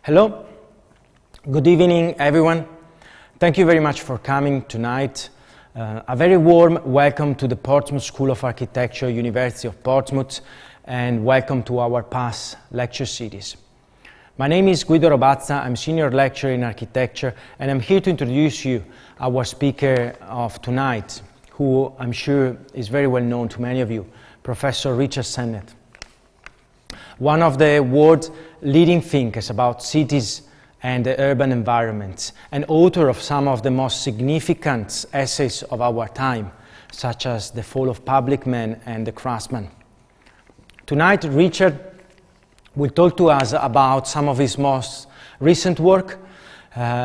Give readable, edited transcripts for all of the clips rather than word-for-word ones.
Hello, good evening everyone. Thank you very much for coming tonight. A very warm welcome to the Portsmouth School of Architecture, University of Portsmouth, and welcome to our past lecture series. My name is Guido Robazza, I'm Senior Lecturer in Architecture, and I'm here to introduce you our speaker of tonight, who I'm sure is very well known to many of you, Professor Richard Sennett. One of the world's leading thinkers about cities and the urban environments, and author of some of the most significant essays of our time, such as The Fall of Public Men and The Craftsman. Tonight, Richard will talk to us about some of his most recent work.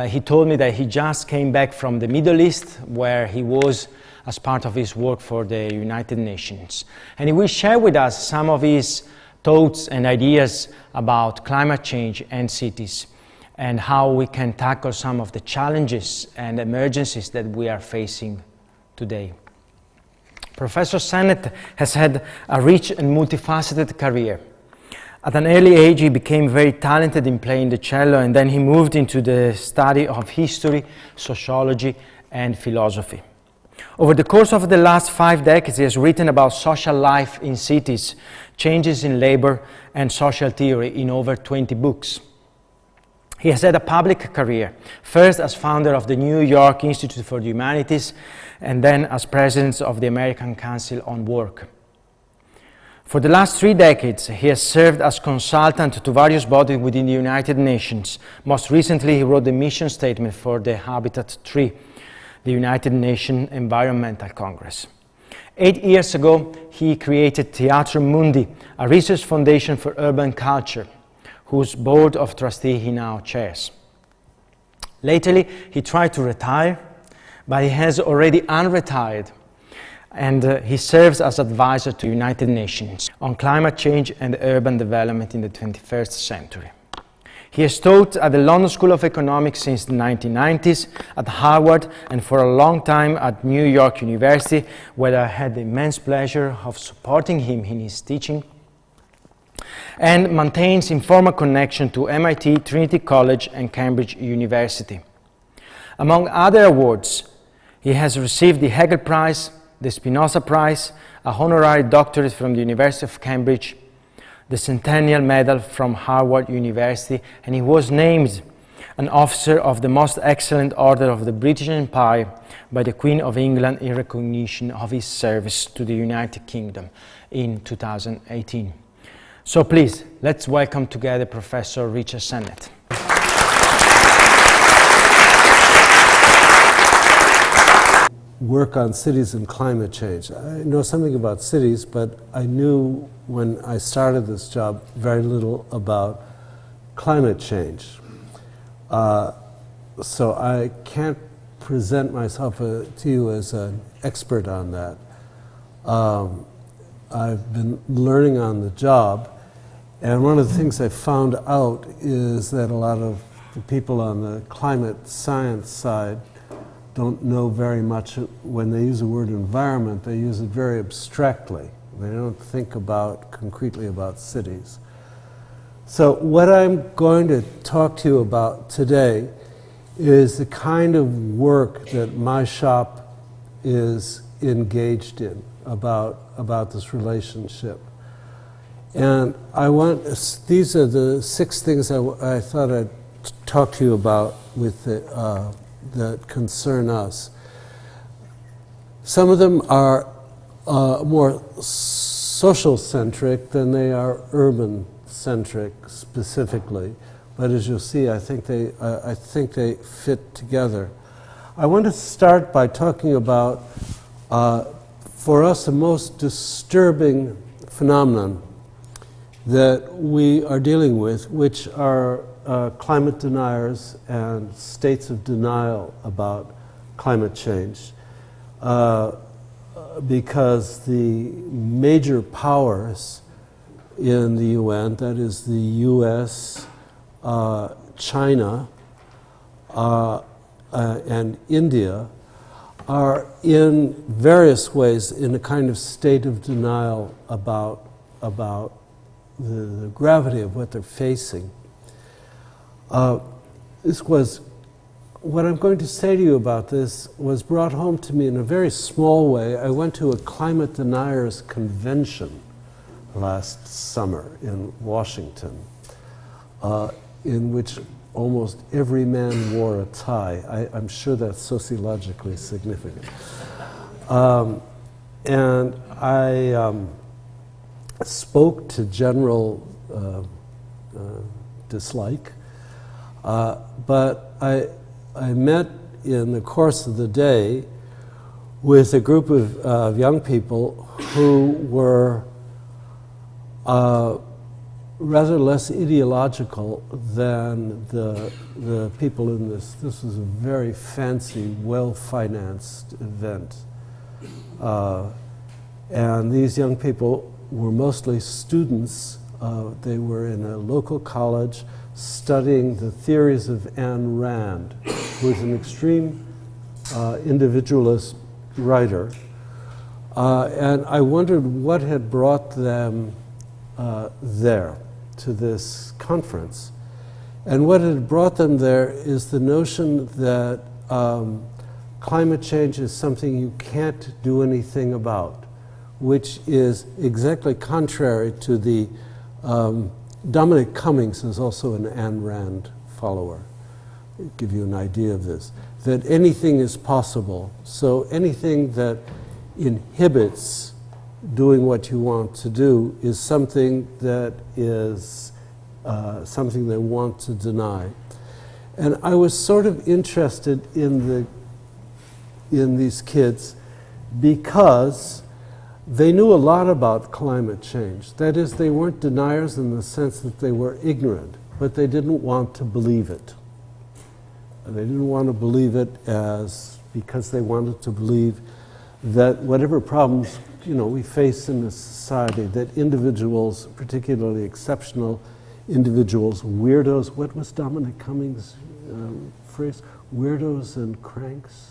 He told me that he just came back from the Middle East, where he was as part of his work for the United Nations. And he will share with us some of his thoughts and ideas about climate change and cities, and how we can tackle some of the challenges and emergencies that we are facing today. Professor Sennett has had a rich and multifaceted career. At an early age, he became very talented in playing the cello, and then he moved into the study of history, sociology, and philosophy. Over the course of the last 5 decades, he has written about social life in cities, changes in labor, and social theory in over 20 books. He has had a public career, first as founder of the New York Institute for the Humanities, and then as president of the American Council on Work. For the last 3 decades, he has served as consultant to various bodies within the United Nations. Most recently, he wrote the mission statement for the Habitat Tree, the United Nations Environmental Congress. 8 years ago, he created Theatrum Mundi, a research foundation for urban culture, whose board of trustees he now chairs. Lately, he tried to retire, but he has already unretired, and he serves as advisor to United Nations on climate change and urban development in the 21st century. He has taught at the London School of Economics since the 1990s, at Harvard, and for a long time at New York University, where I had the immense pleasure of supporting him in his teaching, and maintains informal connection to MIT, Trinity College, and Cambridge University. Among other awards, he has received the Hegel Prize, the Spinoza Prize, a honorary doctorate from the University of Cambridge, the Centennial Medal from Harvard University, and he was named an officer of the Most Excellent Order of the British Empire by the Queen of England in recognition of his service to the United Kingdom in 2018. So please, let's welcome together Professor Richard Sennett. Work on cities and climate change. I know something about cities, but I knew when I started this job very little about climate change. So I can't present myself to you as an expert on that. I've been learning on the job, and one of the things I found out is that a lot of the people on the climate science side don't know very much. When they use the word environment, they use it very abstractly. They don't think concretely about cities. So what I'm going to talk to you about today is the kind of work that my shop is engaged in about this relationship. And these are the 6 things I thought I'd talk to you about with that concern us. Some of them are more social-centric than they are urban-centric specifically, but as you'll see, I think they fit together. I want to start by talking about, for us, the most disturbing phenomenon that we are dealing with, which are climate deniers and states of denial about climate change, because the major powers in the UN, that is the US, China, and India, are in various ways in a kind of state of denial about the gravity of what they're facing. What I'm going to say to you about this was brought home to me in a very small way. I went to a climate deniers convention last summer in Washington, in which almost every man wore a tie. I'm sure that's sociologically significant. And I spoke to general dislike, but I met in the course of the day with a group of young people who were rather less ideological than the people in this. This was a very fancy, well-financed event. And these young people were mostly students. They were in a local college studying the theories of Ayn Rand, who was an extreme individualist writer. And I wondered what had brought them there to this conference. And what had brought them there is the notion that climate change is something you can't do anything about, which is exactly contrary to the Dominic Cummings is also an Ayn Rand follower. I'll give you an idea of this. That anything is possible. So anything that inhibits doing what you want to do is something that is something they want to deny. And I was sort of interested in these kids because they knew a lot about climate change. That is, they weren't deniers in the sense that they were ignorant, but they didn't want to believe it. They didn't want to believe it because they wanted to believe that whatever problems we face in this society, that individuals, particularly exceptional individuals, weirdos, what was Dominic Cummings' phrase? Weirdos and cranks?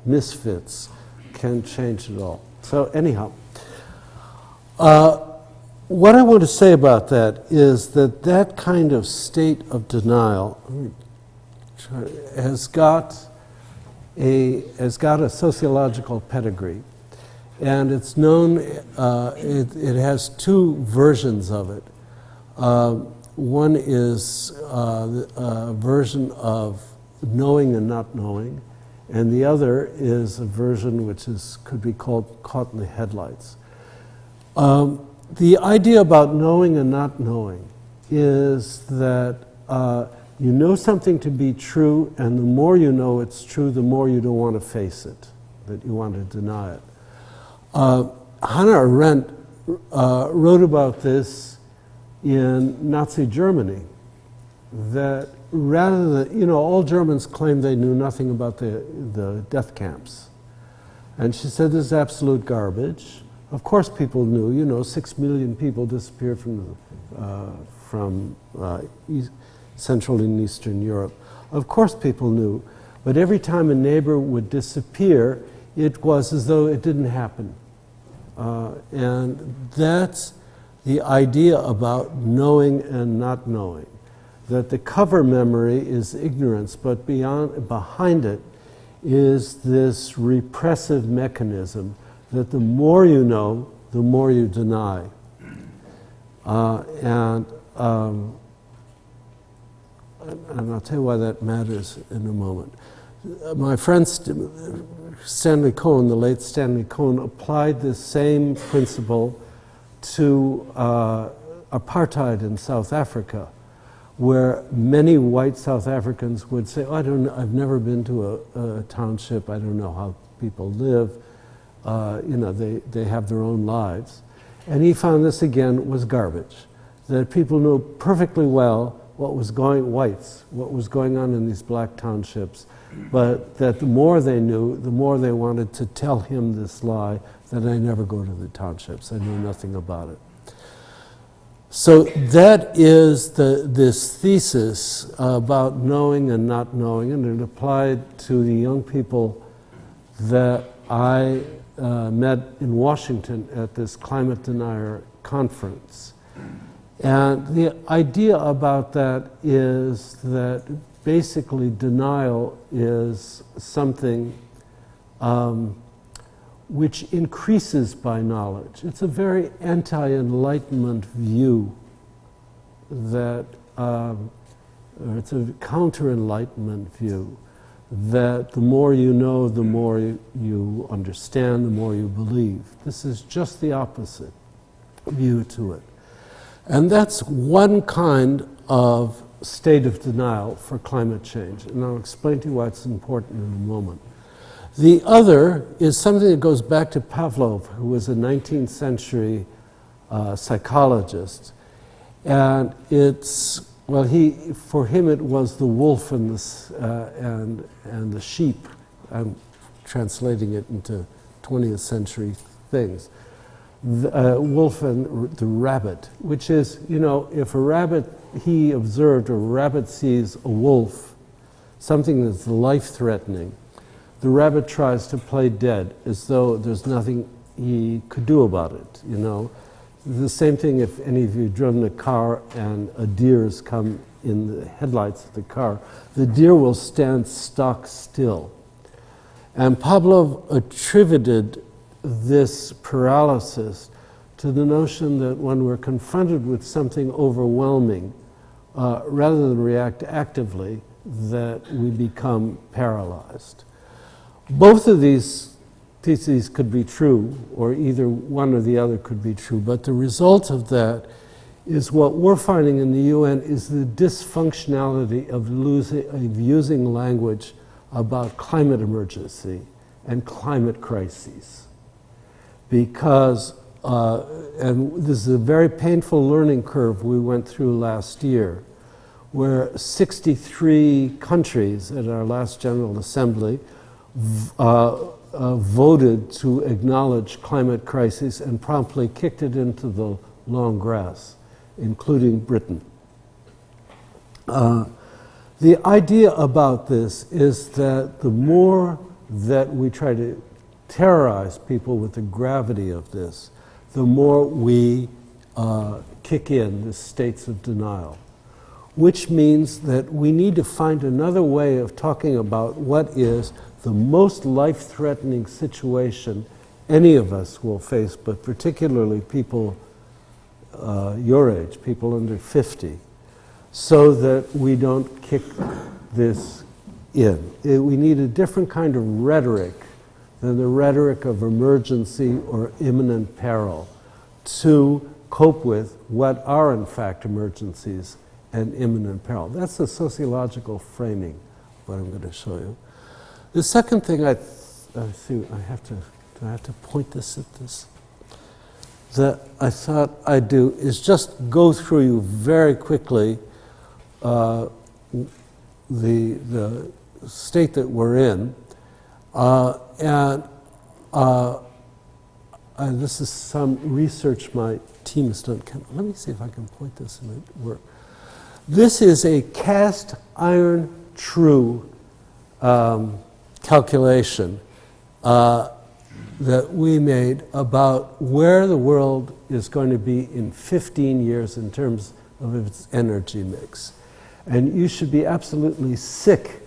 Misfits can change it all. So anyhow, what I want to say about that is that kind of state of denial has got a sociological pedigree, and it's known. It has two versions of it. One is a version of knowing and not knowing, and the other is a version which could be called caught in the headlights. The idea about knowing and not knowing is that you know something to be true, and the more you know it's true, the more you don't want to face it, that you want to deny it. Hannah Arendt wrote about this in Nazi Germany, that rather than, all Germans claimed they knew nothing about the death camps. And she said this is absolute garbage. Of course people knew, 6 million people disappeared from Central and Eastern Europe. Of course people knew, but every time a neighbor would disappear, it was as though it didn't happen. And that's the idea about knowing and not knowing. That the cover memory is ignorance, but behind it is this repressive mechanism that the more you know, the more you deny. And I'll tell you why that matters in a moment. My friend Stanley Cohen, the late Stanley Cohen, applied this same principle to apartheid in South Africa, where many white South Africans would say, I've never been to a township, I don't know how people live, they have their own lives. And he found this again was garbage, that people knew perfectly well what was going on in these black townships, but that the more they knew, the more they wanted to tell him this lie that I never go to the townships, I knew nothing about it. So that is this thesis about knowing and not knowing, and it applied to the young people that I met in Washington at this climate denier conference. And the idea about that is that basically denial is something which increases by knowledge. It's a very anti-enlightenment view that, or it's a counter-enlightenment view, that the more you know, the more you understand, the more you believe. This is just the opposite view to it. And that's one kind of state of denial for climate change, and I'll explain to you why it's important in a moment. The other is something that goes back to Pavlov, who was a 19th century psychologist, and it's, well, for him it was the wolf and the sheep. I'm translating it into 20th century things. The wolf and the rabbit, which is, you know, if a rabbit, he observed, a rabbit sees a wolf, something that's life-threatening, the rabbit tries to play dead as though there's nothing he could do about it, you know. The same thing if any of you have driven a car and a deer has come in the headlights of the car, the deer will stand stock still. And Pavlov attributed this paralysis to the notion that when we're confronted with something overwhelming, rather than react actively, that we become paralyzed. Both of these theses could be true, or either one or the other could be true, but the result of that is what we're finding in the UN is the dysfunctionality of using language about climate emergency and climate crises. Because, and this is a very painful learning curve we went through last year, where 63 countries at our last General Assembly voted to acknowledge climate crisis and promptly kicked it into the long grass, including Britain. The idea about this is that the more that we try to terrorize people with the gravity of this, the more we kick in the states of denial, which means that we need to find another way of talking about what is the most life-threatening situation any of us will face, but particularly people your age, people under 50, so that we don't kick this in. We need a different kind of rhetoric than the rhetoric of emergency or imminent peril to cope with what are in fact emergencies and imminent peril. That's the sociological framing of what I'm going to show you. The second thing I see, I have to point this at this, that I thought I'd do is just go through you very quickly the state that we're in, and this is some research my team has done. Let me see if I can point this and it work. This is a cast iron true calculation that we made about where the world is going to be in 15 years in terms of its energy mix. And you should be absolutely sick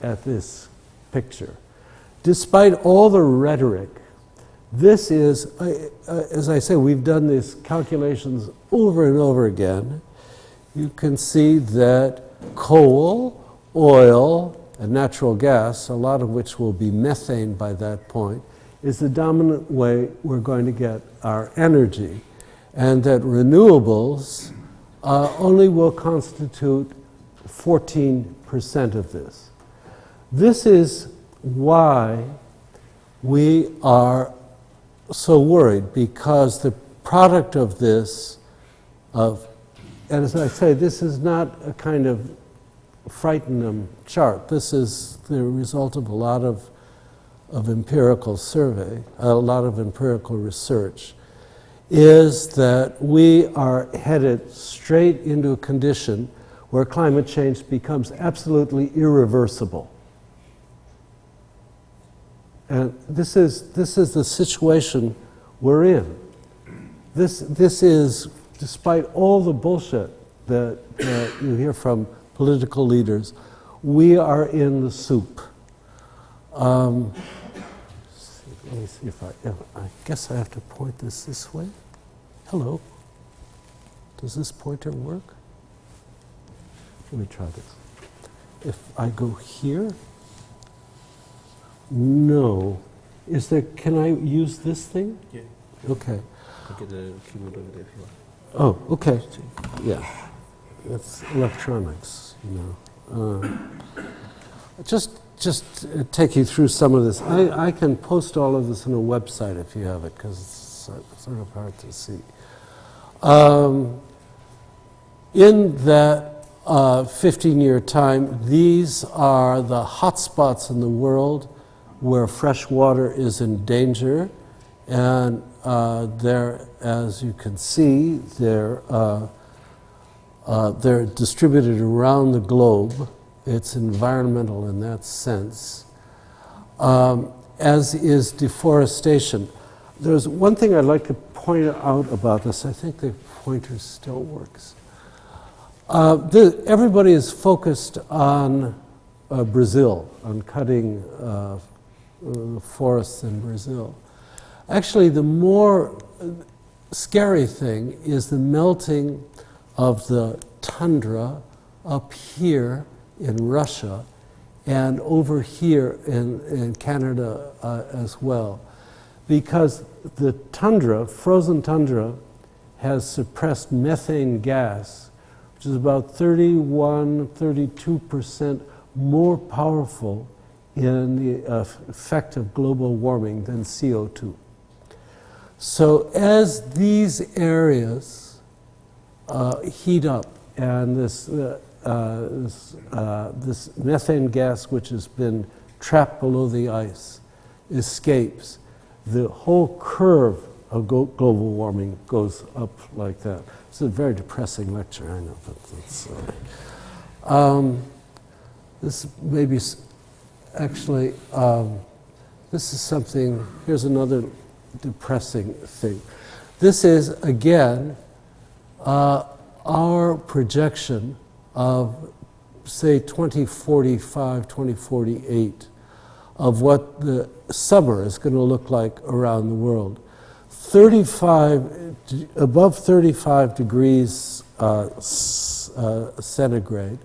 at this picture. Despite all the rhetoric, this is, as I say, we've done these calculations over and over again. You can see that coal, oil, and natural gas, a lot of which will be methane by that point, is the dominant way we're going to get our energy, and that renewables only will constitute 14% of this. This is why we are so worried, because the product of this, and as I say, this is not a kind of frighten them chart. This is the result of a lot of empirical survey, a lot of empirical research, is that we are headed straight into a condition where climate change becomes absolutely irreversible. And this is the situation we're in. This is despite all the bullshit that you hear from political leaders, we are in the soup. Let me see if I guess I have to point this way. Hello. Does this pointer work? Let me try this. If I go here, no. Is there, can I use this thing? Yeah. Okay. I'll get the keyboard over there if you want. Oh, okay. Yeah. That's electronics, you know. Just take you through some of this. I can post all of this on a website if you have it, because it's sort of hard to see. In that 15-year time, these are the hotspots in the world where fresh water is in danger, and they're, as you can see, they're distributed around the globe. It's environmental in that sense, as is deforestation. There's one thing I'd like to point out about this. I think the pointer still works. Everybody is focused on Brazil, on cutting forests in Brazil. Actually, the more scary thing is the melting of the tundra up here in Russia and over here in Canada as well. Because the tundra, frozen tundra, has suppressed methane gas, which is about 32% more powerful in the effect of global warming than CO2. So as these areas heat up and this methane gas, which has been trapped below the ice, escapes, the whole curve of global warming goes up like that. It's a very depressing lecture, I know, but it's, this maybe actually, this is something, here's another depressing thing. This is, again, our projection of, say, 2045, 2048, of what the summer is going to look like around the world. Above 35 degrees centigrade,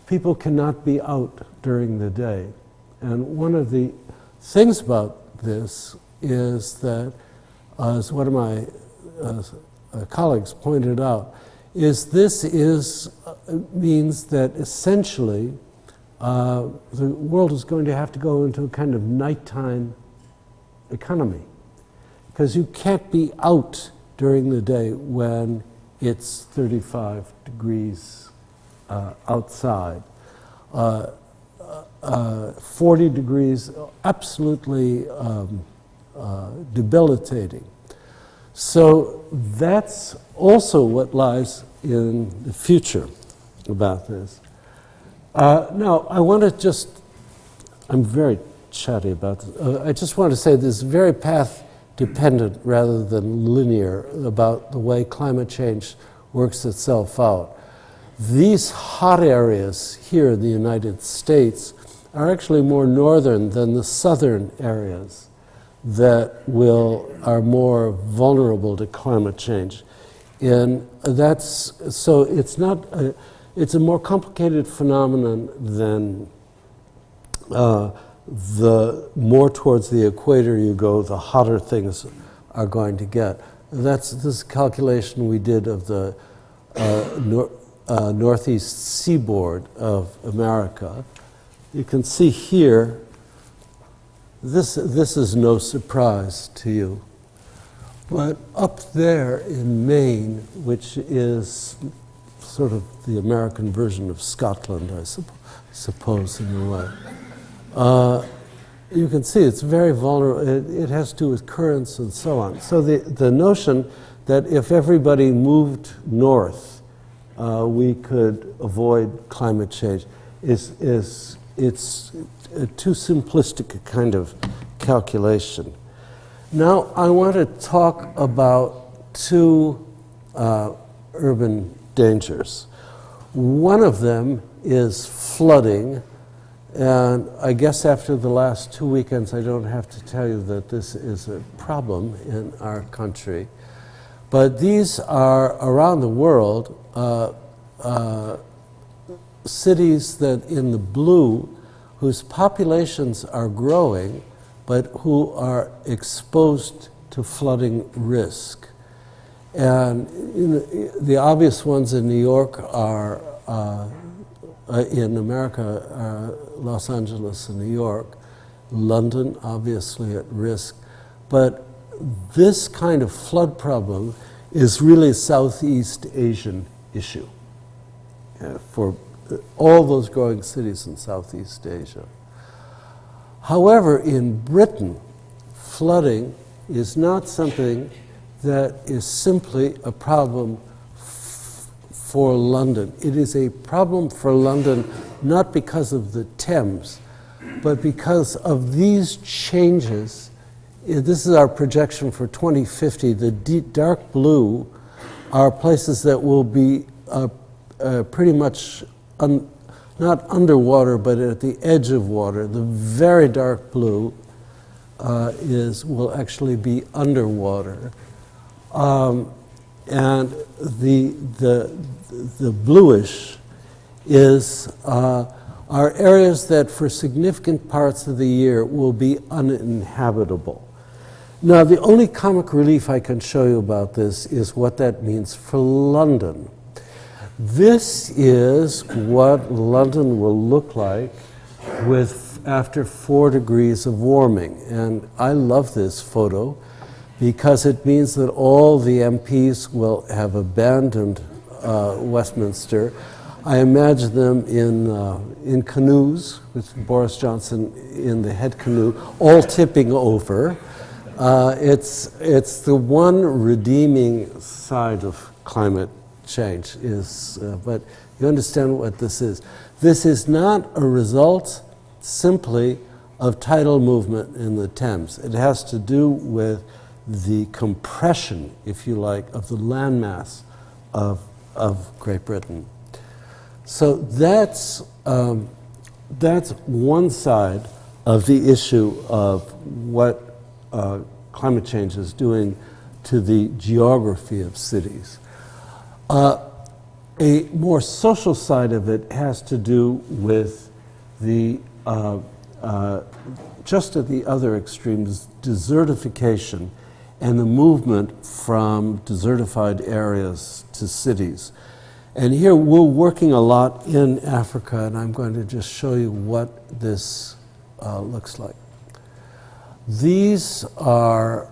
people cannot be out during the day. And one of the things about this is that, as one of my colleagues pointed out, is this means that essentially the world is going to have to go into a kind of nighttime economy, because you can't be out during the day when it's 35 degrees outside. 40 degrees, absolutely debilitating. So that's also what lies in the future about this. Now, I want to just, I'm very chatty about this. I just want to say this is very path dependent rather than linear about the way climate change works itself out. These hot areas here in the United States are actually more northern than the southern areas that are more vulnerable to climate change. And that's, so it's not, it's a more complicated phenomenon than the more towards the equator you go, the hotter things are going to get. This calculation we did of the northeast seaboard of America. You can see here, this is no surprise to you. But up there in Maine, which is sort of the American version of Scotland, I suppose in a way, you can see it's very vulnerable. It has to do with currents and so on. So the notion that if everybody moved north, we could avoid climate change it's a too simplistic a kind of calculation. Now I want to talk about two urban dangers. One of them is flooding, and I guess after the last 2 weekends I don't have to tell you that this is a problem in our country. But these are, around the world, cities that in the blue, whose populations are growing, but who are exposed to flooding risk. And the obvious ones in New York are, in America, Los Angeles and New York. London, obviously at risk. But this kind of flood problem is really a Southeast Asian issue for all those growing cities in Southeast Asia. However, in Britain, flooding is not something that is simply a problem for London. It is a problem for London not because of the Thames, but because of these changes. This is our projection for 2050. The dark blue are places that will be pretty much not underwater, but at the edge of water. The very dark blue will actually be underwater. And the bluish are areas that for significant parts of the year will be uninhabitable. Now, the only comic relief I can show you about this is what that means for London. This is what London will look like after 4 degrees of warming. And I love this photo because it means that all the MPs will have abandoned Westminster. I imagine them in canoes with Boris Johnson in the head canoe, all tipping over. It's the one redeeming side of climate change but you understand what this is. This is not a result simply of tidal movement in the Thames. It has to do with the compression, if you like, of the landmass of Great Britain. So that's one side of the issue of what climate change is doing to the geography of cities. A more social side of it has to do with the just at the other extremes, desertification and the movement from desertified areas to cities. And here we're working a lot in Africa, and I'm going to just show you what this looks like. These are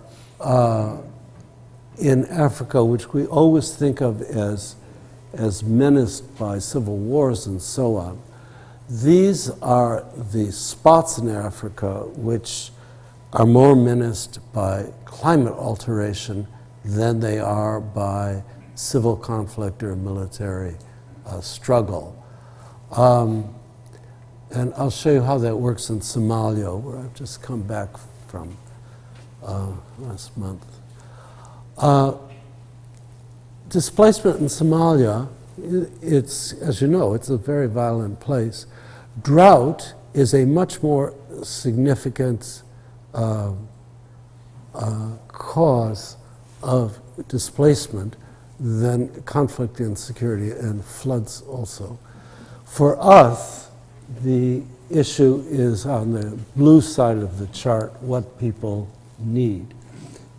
in Africa, which we always think of as menaced by civil wars and so on. These are the spots in Africa which are more menaced by climate alteration than they are by civil conflict or military struggle. And I'll show you how that works in Somalia, where I've just come back from last month. Displacement in Somalia, it's, as you know, it's a very violent place. Drought is a much more significant cause of displacement than conflict and insecurity, and floods also. For us, the issue is on the blue side of the chart, what people need.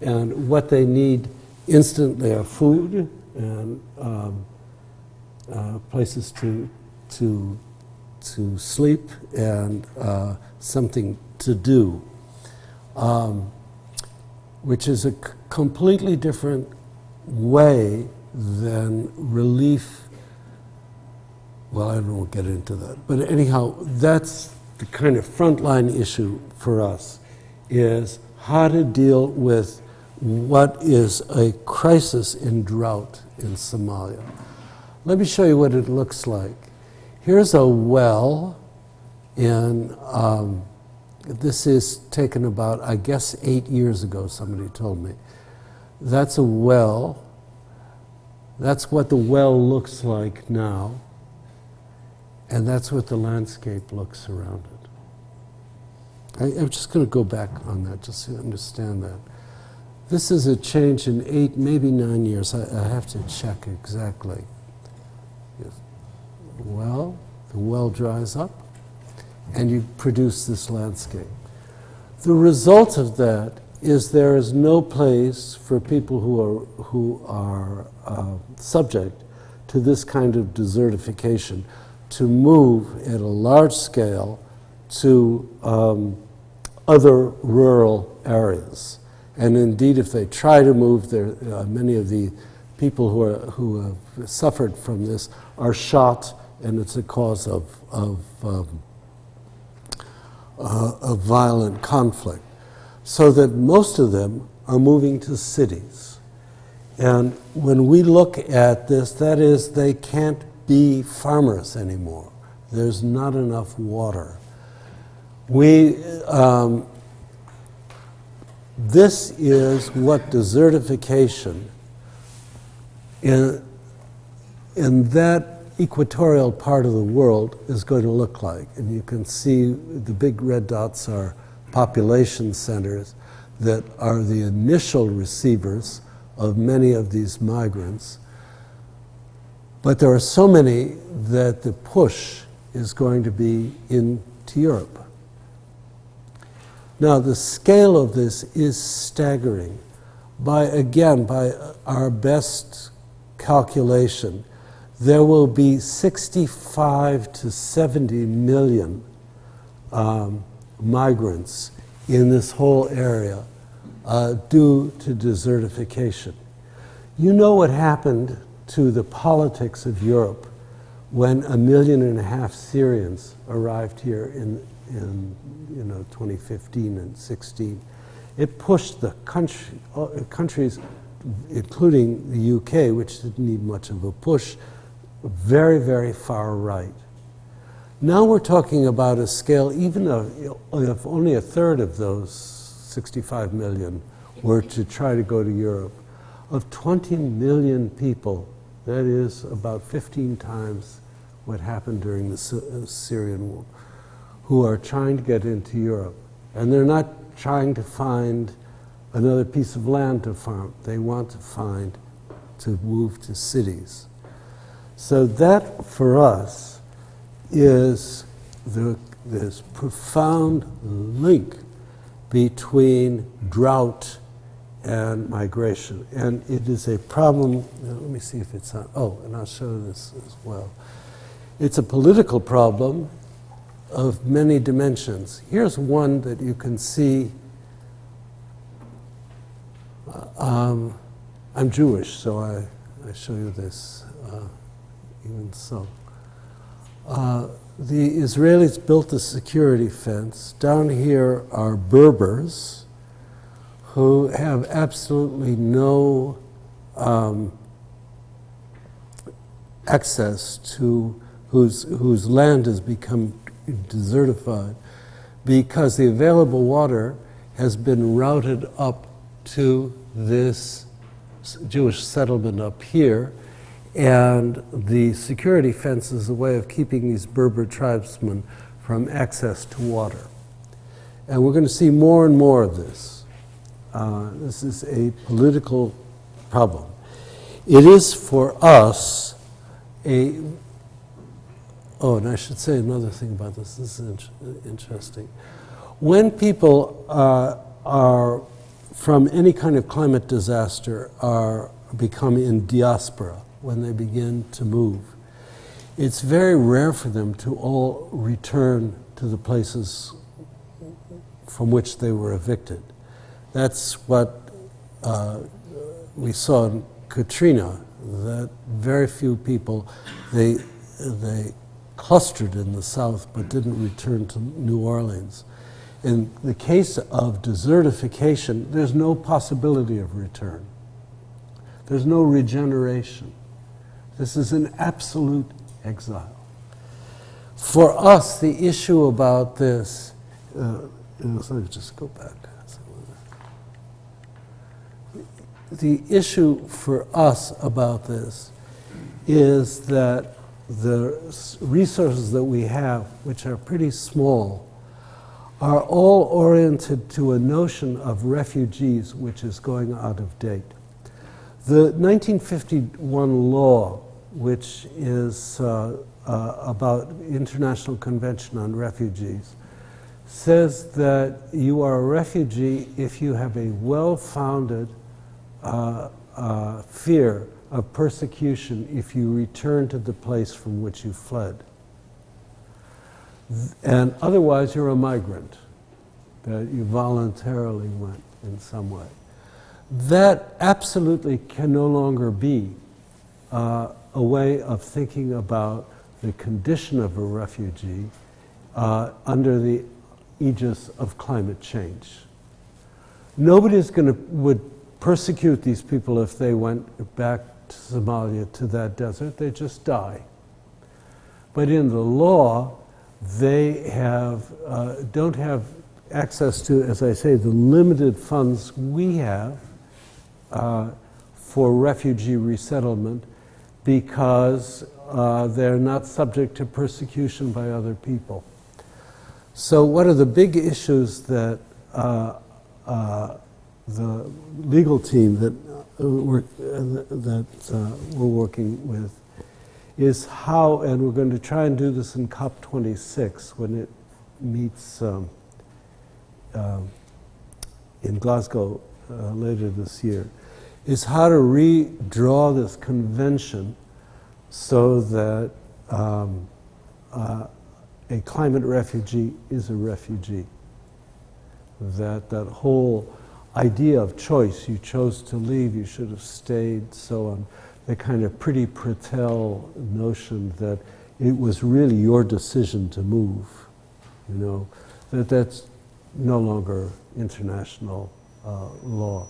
And what they need instantly are food and places to sleep and something to do, which is a completely different way than relief. Well, I won't get into that. But anyhow, that's the kind of frontline issue for us, is how to deal with what is a crisis in drought in Somalia. Let me show you what it looks like. Here's a well in, this is taken about, I guess, 8 years ago, somebody told me. That's a well That's what the well looks like now, and that's what the landscape looks around it. I'm just going to go back on that just so you understand that. This is a change in 8, maybe 9 years. I have to check exactly. Well, the well dries up, and you produce this landscape. The result of that is there is no place for people who are subject to this kind of desertification to move at a large scale to other rural areas. And indeed, if they try to move, there, many of the people who have suffered from this are shot, and it's a cause of violent conflict. So that most of them are moving to cities. And when we look at this, that is, they can't be farmers anymore. There's not enough water. This is what desertification in that equatorial part of the world is going to look like. And you can see the big red dots are population centers that are the initial receivers of many of these migrants. But there are so many that the push is going to be into Europe. Now, the scale of this is staggering. By our best calculation, there will be 65 to 70 million migrants in this whole area due to desertification. You know what happened to the politics of Europe when 1.5 million Syrians arrived here in 2015 and 16. It pushed the countries, including the UK, which didn't need much of a push, very, very far right. Now we're talking about a scale, even if only a third of those 65 million were to try to go to Europe, of 20 million people, that is about 15 times what happened during the Syrian war, who are trying to get into Europe. And they're not trying to find another piece of land to farm. They want to move to cities. So that, for us, is this profound link between drought and migration. And it is a problem, let me see if it's on, and I'll show this as well. It's a political problem of many dimensions. Here's one that you can see. I'm Jewish, so I show you this even so. The Israelis built a security fence. Down here are Berbers who have absolutely no access to, whose land has become desertified because the available water has been routed up to this Jewish settlement up here, and the security fence is a way of keeping these Berber tribesmen from access to water. And we're going to see more and more of this. This is a political problem. It is for us and I should say another thing about this. This is interesting. When people are from any kind of climate disaster become in diaspora, when they begin to move, it's very rare for them to all return to the places from which they were evicted. That's what we saw in Katrina, that very few people, they clustered in the south but didn't return to New Orleans. In the case of desertification, there's no possibility of return. There's no regeneration. This is an absolute exile. For us, the issue about this, let me just go back. the issue for us about this is that the resources that we have, which are pretty small, are all oriented to a notion of refugees which is going out of date. The 1951 law, which is about International Convention on Refugees, says that you are a refugee if you have a well-founded fear of persecution if you return to the place from which you fled. And otherwise you're a migrant, that you voluntarily went in some way. That absolutely can no longer be a way of thinking about the condition of a refugee under the aegis of climate change. Nobody's would persecute these people if they went back to Somalia, to that desert. They just die. But in the law, they don't have access to, as I say, the limited funds we have for refugee resettlement because they're not subject to persecution by other people. So one of the big issues that the legal team that we're working with is how, and we're going to try and do this in COP26 when it meets in Glasgow later this year, is how to redraw this convention so that a climate refugee is a refugee. That whole idea of choice, you chose to leave, you should have stayed, so on, the kind of Priti Patel notion that it was really your decision to move, you know, that's no longer international law.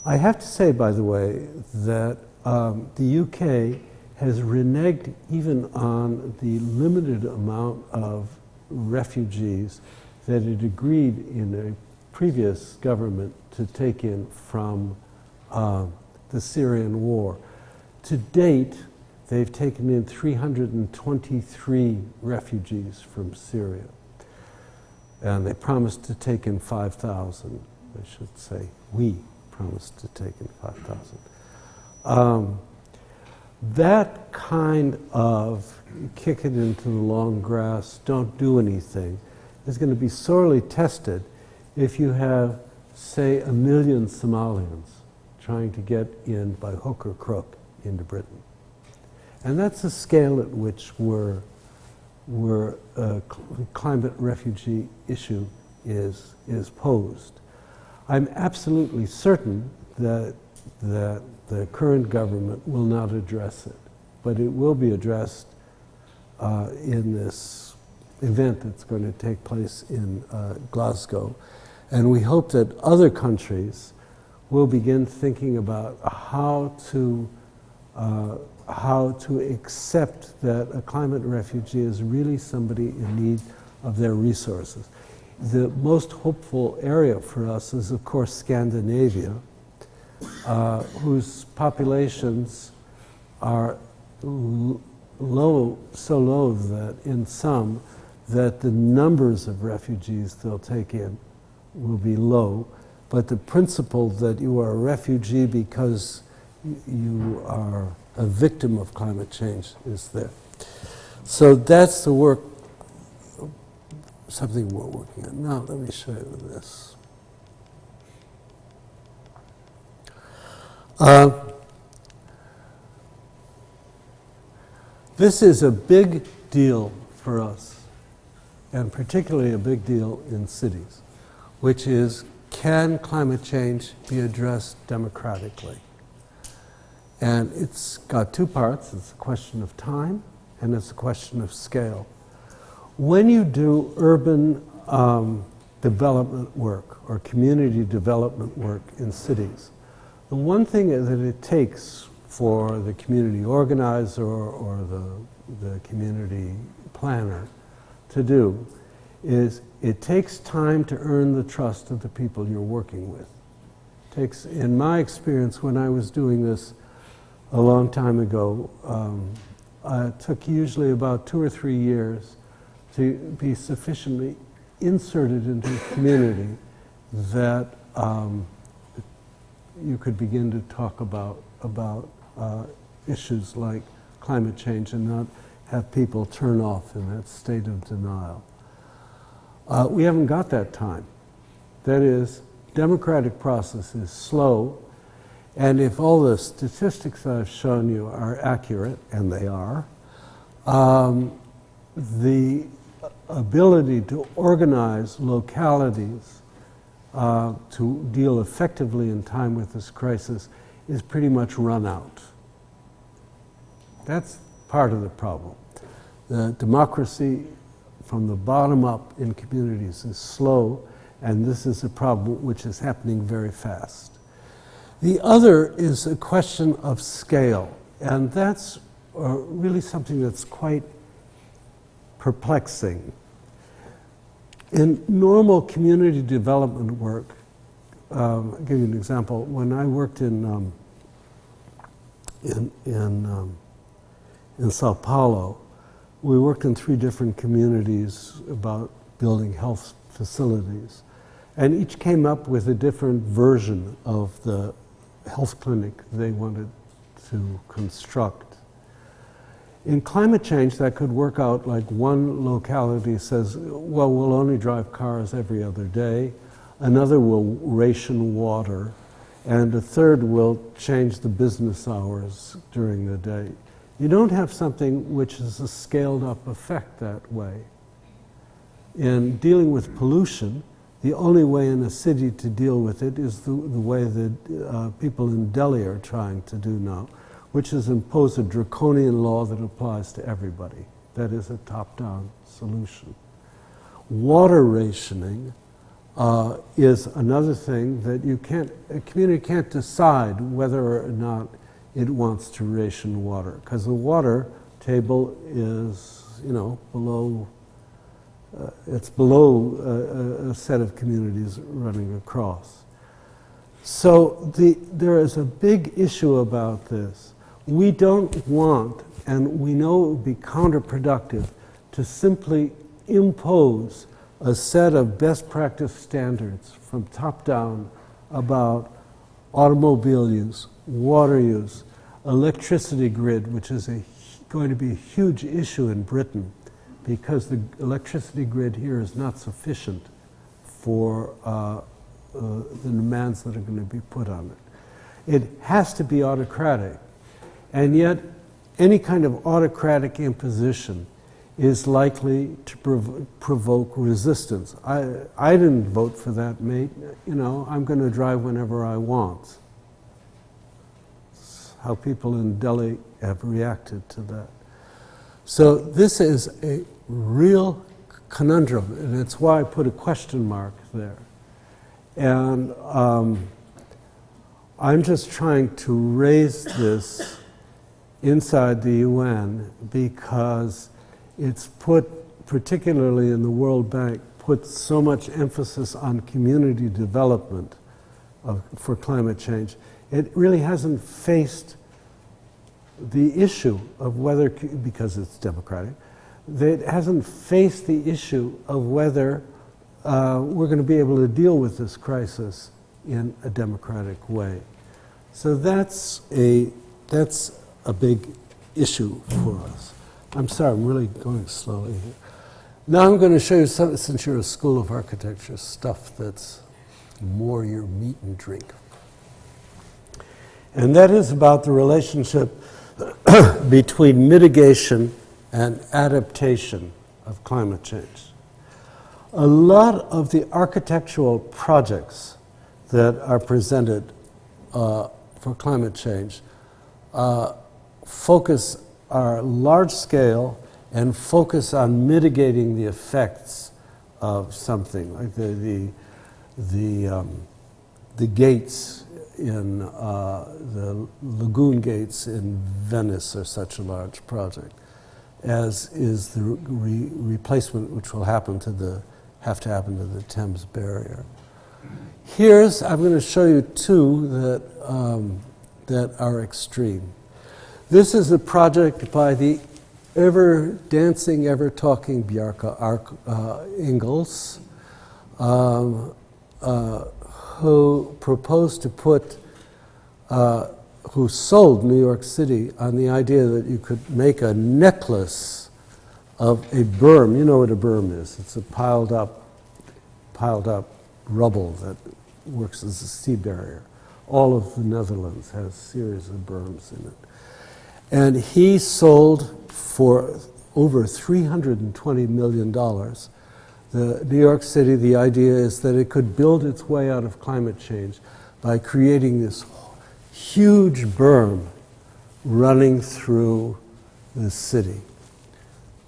I have to say, by the way, that the UK has reneged even on the limited amount of refugees that it agreed in a previous government to take in from the Syrian war. To date, they've taken in 323 refugees from Syria. And they promised to take in 5,000, I should say. We promised to take in 5,000. That kind of kick it into the long grass, don't do anything, is going to be sorely tested if you have, say, 1 million Somalians trying to get in by hook or crook into Britain. And that's the scale at which climate refugee issue is posed. I'm absolutely certain that the current government will not address it, but it will be addressed in this event that's going to take place in Glasgow. And we hope that other countries will begin thinking about how to accept that a climate refugee is really somebody in need of their resources. The most hopeful area for us is, of course, Scandinavia, whose populations are so low that in some, that the numbers of refugees they'll take in will be low, but the principle that you are a refugee because you are a victim of climate change is there. So that's the work, something we're working on. Now let me show you this. This is a big deal for us, and particularly a big deal in cities, which is, can climate change be addressed democratically? And it's got two parts. It's a question of time, and it's a question of scale. When you do urban development work or community development work in cities, the one thing that it takes for the community organizer or the community planner to do is it takes time to earn the trust of the people you're working with, takes, in my experience, when I was doing this a long time ago, it took usually about 2 or 3 years to be sufficiently inserted into a community that you could begin to talk about issues like climate change and not have people turn off in that state of denial. We haven't got that time. That is, democratic process is slow, and if all the statistics I've shown you are accurate, and they are, the ability to organize localities to deal effectively in time with this crisis is pretty much run out. That's part of the problem. The democracy from the bottom up in communities is slow, and this is a problem which is happening very fast. The other is a question of scale, and that's really something that's quite perplexing. In normal community development work, I'll give you an example. When I worked in Sao Paulo, we worked in 3 different communities about building health facilities, and each came up with a different version of the health clinic they wanted to construct. In climate change, that could work out like one locality says, well, we'll only drive cars every other day, another will ration water, and a third will change the business hours during the day. You don't have something which is a scaled up effect that way. In dealing with pollution, the only way in a city to deal with it is the way that people in Delhi are trying to do now, which is impose a draconian law that applies to everybody. That is a top-down solution. Water rationing is another thing that a community can't decide whether or not it wants to ration water, because the water table is, below, it's below a set of communities running across. So there is a big issue about this. We don't want, and we know it would be counterproductive, to simply impose a set of best practice standards from top down about automobile use, water use, electricity grid, which is going to be a huge issue in Britain because the electricity grid here is not sufficient for the demands that are going to be put on it. It has to be autocratic, and yet any kind of autocratic imposition is likely to provoke resistance. I didn't vote for that, mate. I'm going to drive whenever I want. It's how people in Delhi have reacted to that. So this is a real conundrum, and it's why I put a question mark there. And I'm just trying to raise this inside the UN because it's put, particularly in the World Bank, put so much emphasis on community development for climate change. It really hasn't faced the issue of whether, because it's democratic, it hasn't faced the issue of whether we're going to be able to deal with this crisis in a democratic way. So that's a big issue for us. I'm sorry, I'm really going slowly here. Now I'm going to show you some, since you're a School of Architecture, stuff that's more your meat and drink. And that is about the relationship between mitigation and adaptation of climate change. A lot of the architectural projects that are presented for climate change are large scale and focus on mitigating the effects of something, like the gates in the lagoon gates in Venice are such a large project, as is the replacement which will have to happen to the Thames barrier. I'm going to show you two that are extreme. This is a project by the ever-dancing, ever-talking Bjarke Ingels, who proposed to put, who sold New York City on the idea that you could make a necklace of a berm. You know what a berm is. It's a piled up rubble that works as a sea barrier. All of the Netherlands has a series of berms in it. And he sold for over $320 million the New York City. The idea is that it could build its way out of climate change by creating this huge berm running through the city.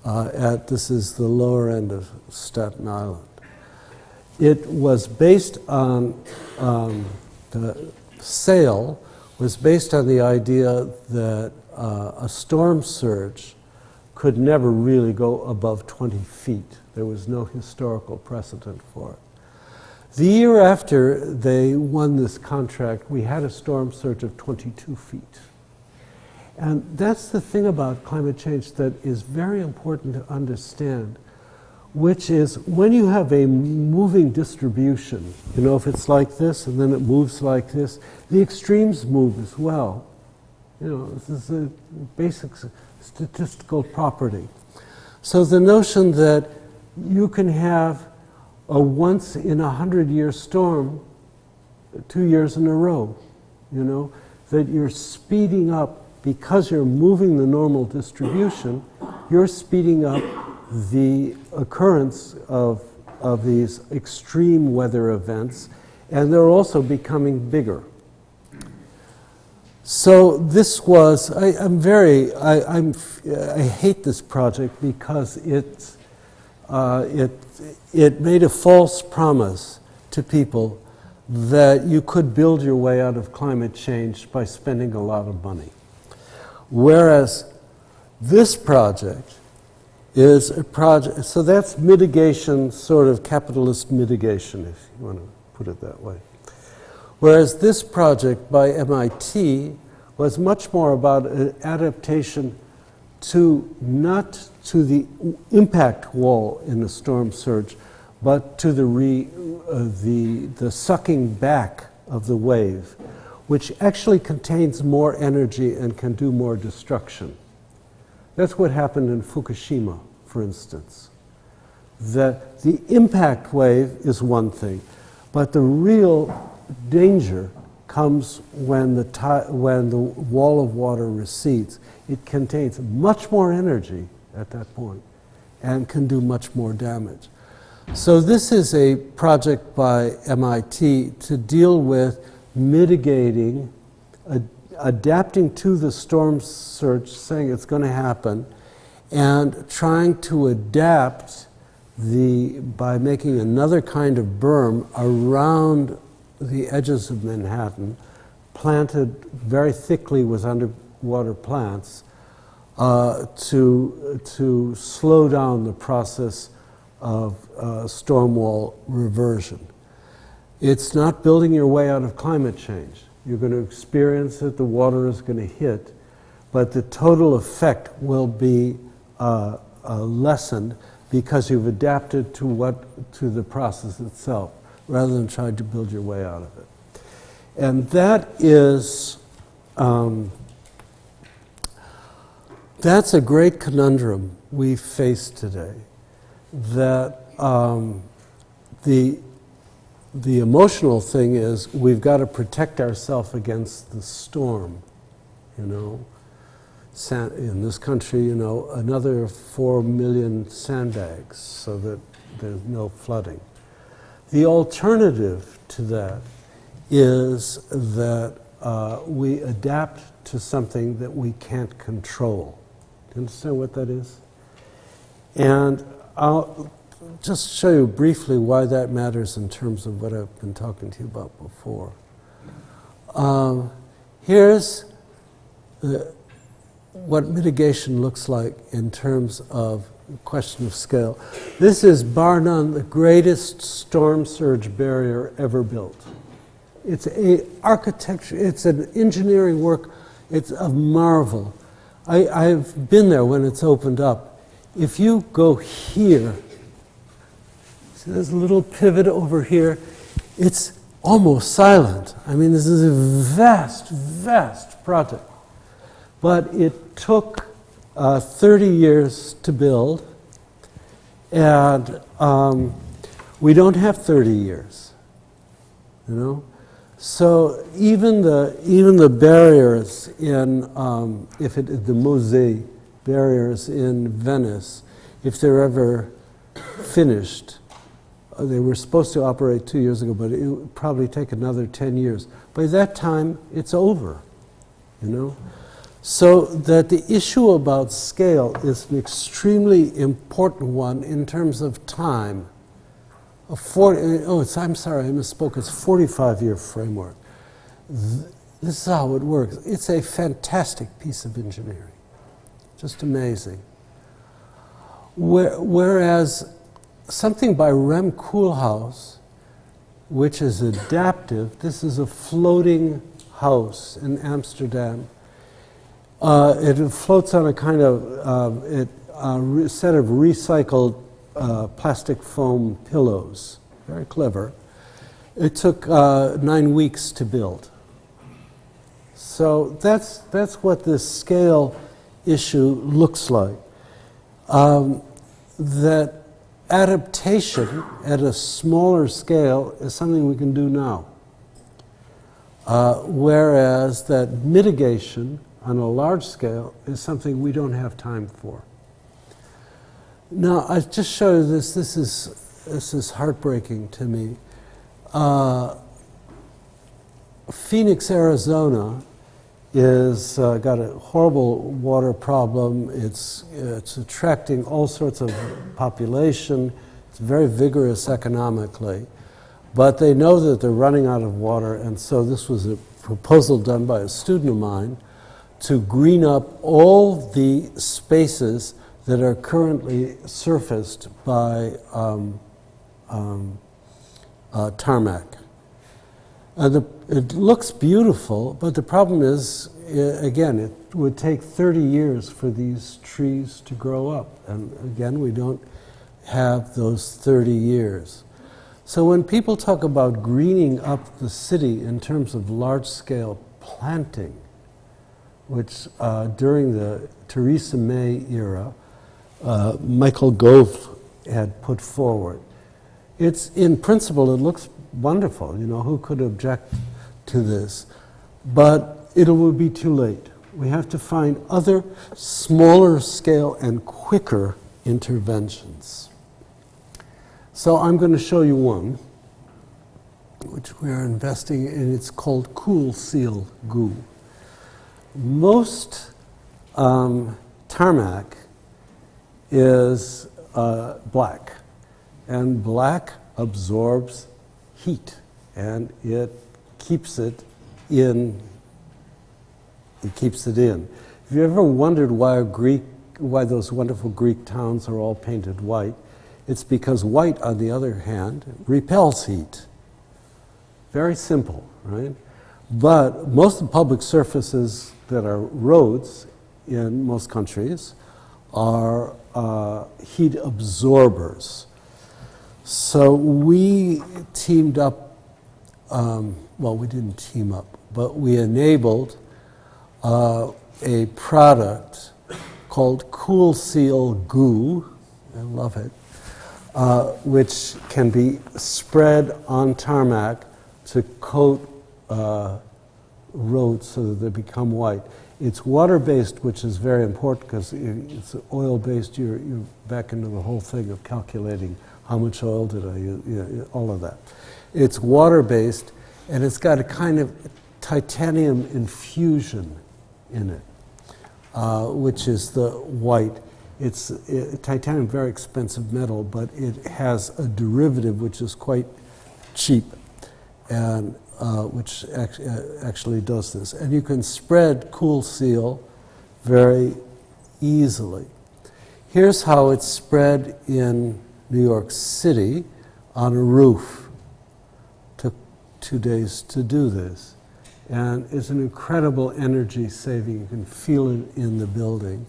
This is the lower end of Staten Island. It was based on, the sale was based on the idea that a storm surge could never really go above 20 feet. There was no historical precedent for it. The year after they won this contract, we had a storm surge of 22 feet. And that's the thing about climate change that is very important to understand, which is when you have a moving distribution, you know, if it's like this and then it moves like this, the extremes move as well. You know, this is a basic statistical property. So the notion that you can have a once in 100-year storm 2 years in a row, you know, that you're speeding up because you're moving the normal distribution, you're speeding up the occurrence of these extreme weather events, and they're also becoming bigger. So this was, I hate this project because it made a false promise to people that you could build your way out of climate change by spending a lot of money. Whereas this project is a project, so that's mitigation, sort of capitalist mitigation, if you want to put it that way. Whereas this project by MIT was much more about an adaptation to not to the impact wall in the storm surge, but to the sucking back of the wave, which actually contains more energy and can do more destruction. That's what happened in Fukushima, for instance. That the impact wave is one thing, but the real danger comes when the wall of water recedes. It contains much more energy at that point and can do much more damage. So this is a project by MIT to deal with mitigating, adapting to the storm surge, saying it's going to happen, and trying to adapt by making another kind of berm around the edges of Manhattan, planted very thickly with underwater plants, to slow down the process of storm wall reversion. It's not building your way out of climate change. You're going to experience it, the water is going to hit, but the total effect will be lessened because you've adapted to the process itself, rather than trying to build your way out of it. And that is, that's a great conundrum we face today, that the emotional thing is we've got to protect ourselves against the storm, you know. In this country, you know, another 4 million sandbags so that there's no flooding. The alternative to that is that we adapt to something that we can't control. Do you understand what that is? And I'll just show you briefly why that matters in terms of what I've been talking to you about before. Here's what mitigation looks like in terms of question of scale. This is, bar none, the greatest storm surge barrier ever built. It's a architecture, it's an engineering work, it's a marvel. I've been there when it's opened up. If you go here, see there's a little pivot over here, it's almost silent. I mean, this is a vast, vast project. But it took 30 years to build, and we don't have 30 years, you know? So even the barriers in, the mosaic barriers in Venice, if they're ever finished, they were supposed to operate 2 years ago, but it would probably take another 10 years. By that time, it's over, you know? So that the issue about scale is an extremely important one in terms of time. I'm sorry, I misspoke. It's a 45-year framework. This is how it works. It's a fantastic piece of engineering. Just amazing. Whereas something by Rem Koolhaas, which is adaptive, this is a floating house in Amsterdam. It floats on a kind of set of recycled plastic foam pillows. Very clever. It took 9 weeks to build. So that's what this scale issue looks like. That adaptation at a smaller scale is something we can do now. Whereas that mitigation on a large scale is something we don't have time for. Now, I just show you this. This is heartbreaking to me. Phoenix, Arizona, is got a horrible water problem. It's attracting all sorts of population. It's very vigorous economically, but they know that they're running out of water, and so this was a proposal done by a student of mine to green up all the spaces that are currently surfaced by tarmac. It looks beautiful, but the problem is, again, it would take 30 years for these trees to grow up. And again, we don't have those 30 years. So when people talk about greening up the city in terms of large-scale planting, which during the Theresa May era, Michael Gove had put forward. It's, in principle, it looks wonderful. You know, who could object to this? But it will be too late. We have to find other smaller scale and quicker interventions. So I'm going to show you one, which we are investing in. It's called Cool Seal Goo. Most tarmac is black, and black absorbs heat, and it keeps it in. It keeps it in. Have you ever wondered why those wonderful Greek towns are all painted white? It's because white, on the other hand, repels heat. Very simple, right? But most of the public surfaces that are roads in most countries are heat absorbers. So we teamed up, well, we didn't team up, but we enabled a product called Cool Seal Goo, I love it, which can be spread on tarmac to coat roads so that they become white. It's water-based, which is very important because it's oil-based. You're back into the whole thing of calculating how much oil did I use, you know, all of that. It's water-based, and it's got a kind of titanium infusion in it, which is the white. It's titanium, very expensive metal, but it has a derivative which is quite cheap, and which actually does this. And you can spread Cool Seal very easily. Here's how it's spread in New York City on a roof. Took 2 days to do this. And it's an incredible energy saving. You can feel it in the building.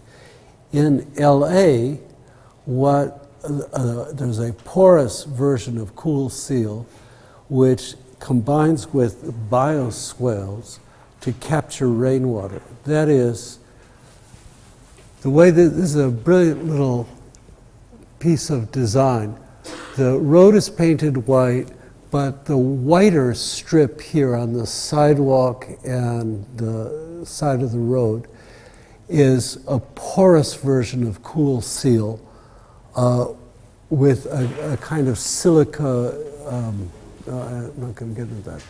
In LA, there's a porous version of Cool Seal which combines with bioswales to capture rainwater. That is, the way that this is a brilliant little piece of design. The road is painted white, but the whiter strip here on the sidewalk and the side of the road is a porous version of Cool Seal with a kind of silica, I'm not going to get into that.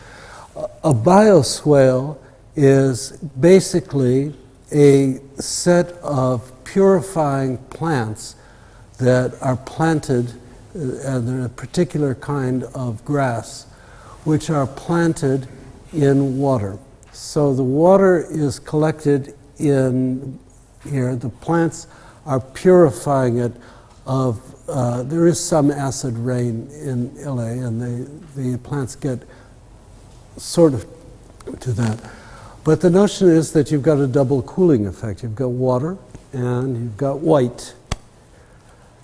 A bioswale is basically a set of purifying plants that are planted, and they're a particular kind of grass, which are planted in water. So the water is collected in here. The plants are purifying it of, there is some acid rain in LA, and the plants get sort of to that. But the notion is that you've got a double cooling effect. You've got water and you've got white.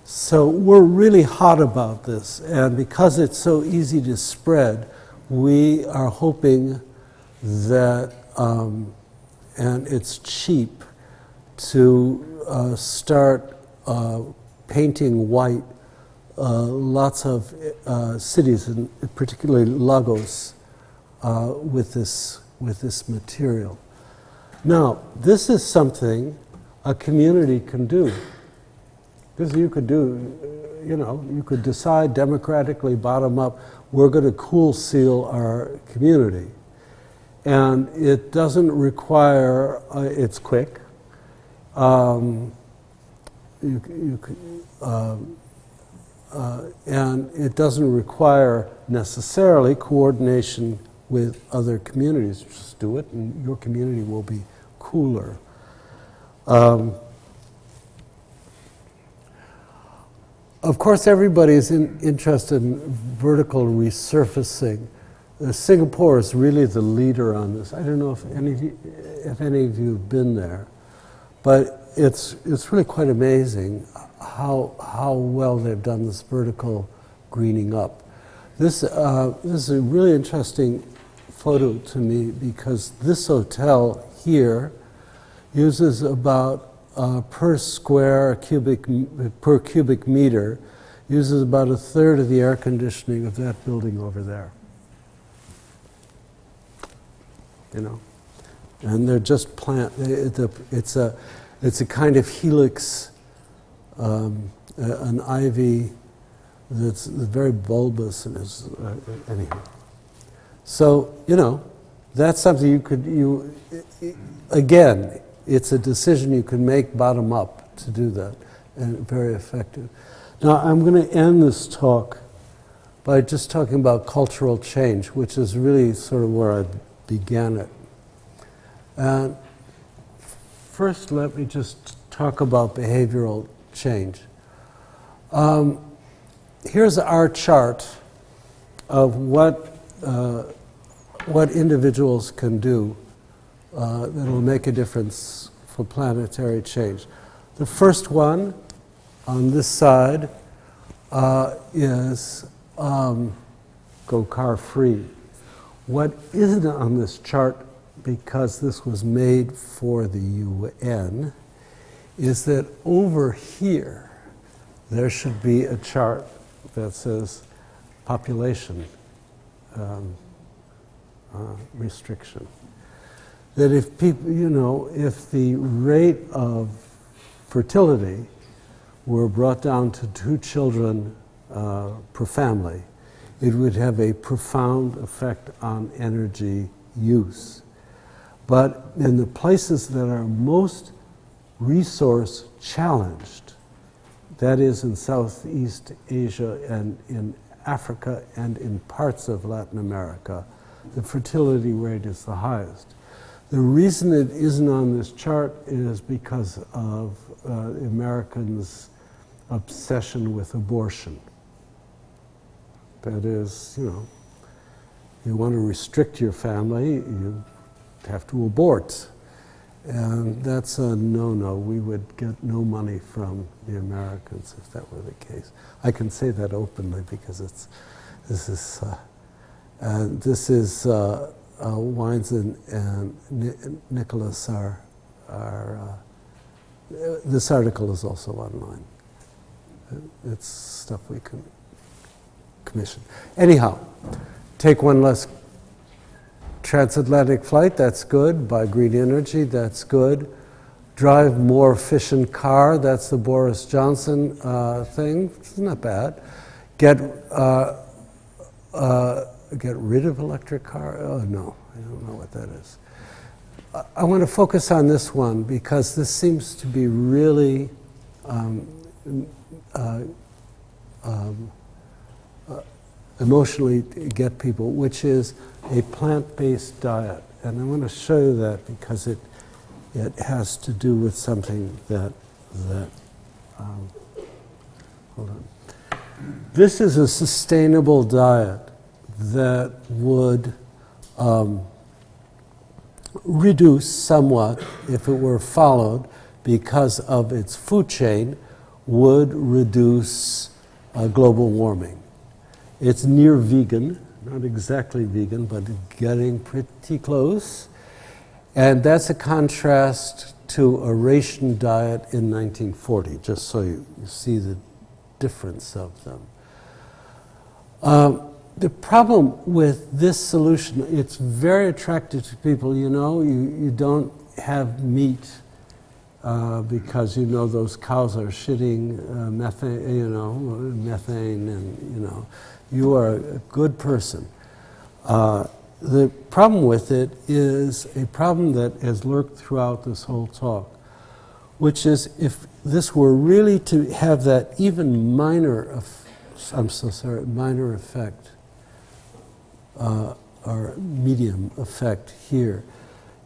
So we're really hot about this, and because it's so easy to spread, we are hoping that, and it's cheap, to start painting white lots of cities, and particularly Lagos, with this material. Now, this is something a community can do. This you could do, you could decide democratically, bottom up, we're going to Cool Seal our community. And it doesn't require, it's quick. And it doesn't require necessarily coordination with other communities. Just do it and your community will be cooler. Of course, everybody is interested in vertical resurfacing. Singapore is really the leader on this. I don't know if any of you have been there, but it's really quite amazing how well they've done this vertical greening up. This is a really interesting photo to me because this hotel here uses about per cubic meter, uses about 1/3 of the air conditioning of that building over there. And they're just it's a kind of helix, an ivy that's very bulbous and is anyhow. So that's something again, it's a decision you can make bottom up to do that, and very effective. Now I'm going to end this talk by just talking about cultural change, which is really sort of where I began it. And first, let me just talk about behavioral change. Here's our chart of what individuals can do that will make a difference for planetary change. The first one on this side is go car free. What isn't on this chart, because this was made for the UN, is that over here there should be a chart that says population restriction. That if people, if the rate of fertility were brought down to 2 children per family, it would have a profound effect on energy use. But in the places that are most resource challenged, that is in Southeast Asia and in Africa and in parts of Latin America, the fertility rate is the highest. The reason it isn't on this chart is because of Americans obsession with abortion. That is, you want to restrict your family, you have to abort. And that's a no-no. We would get no money from the Americans if that were the case. I can say that openly because this is Wines and Nicholas are this article is also online. It's stuff we can commission. Anyhow, take one less transatlantic flight, that's good. Buy green energy, that's good. Drive more efficient car, that's the Boris Johnson thing. It's not bad. Get rid of electric car? Oh no, I don't know what that is. I want to focus on this one because this seems to be really emotionally get people, which is a plant-based diet. And I want to show you that because it has to do with something that hold on. This is a sustainable diet that would reduce somewhat, if it were followed, because of its food chain, would reduce global warming. It's near vegan, not exactly vegan, but getting pretty close. And that's a contrast to a ration diet in 1940, just so you see the difference of them. The problem with this solution, it's very attractive to people. You don't have meat because those cows are shitting methane, and you are a good person. The problem with it is a problem that has lurked throughout this whole talk, which is if this were really to have that even minor effect, or medium effect here,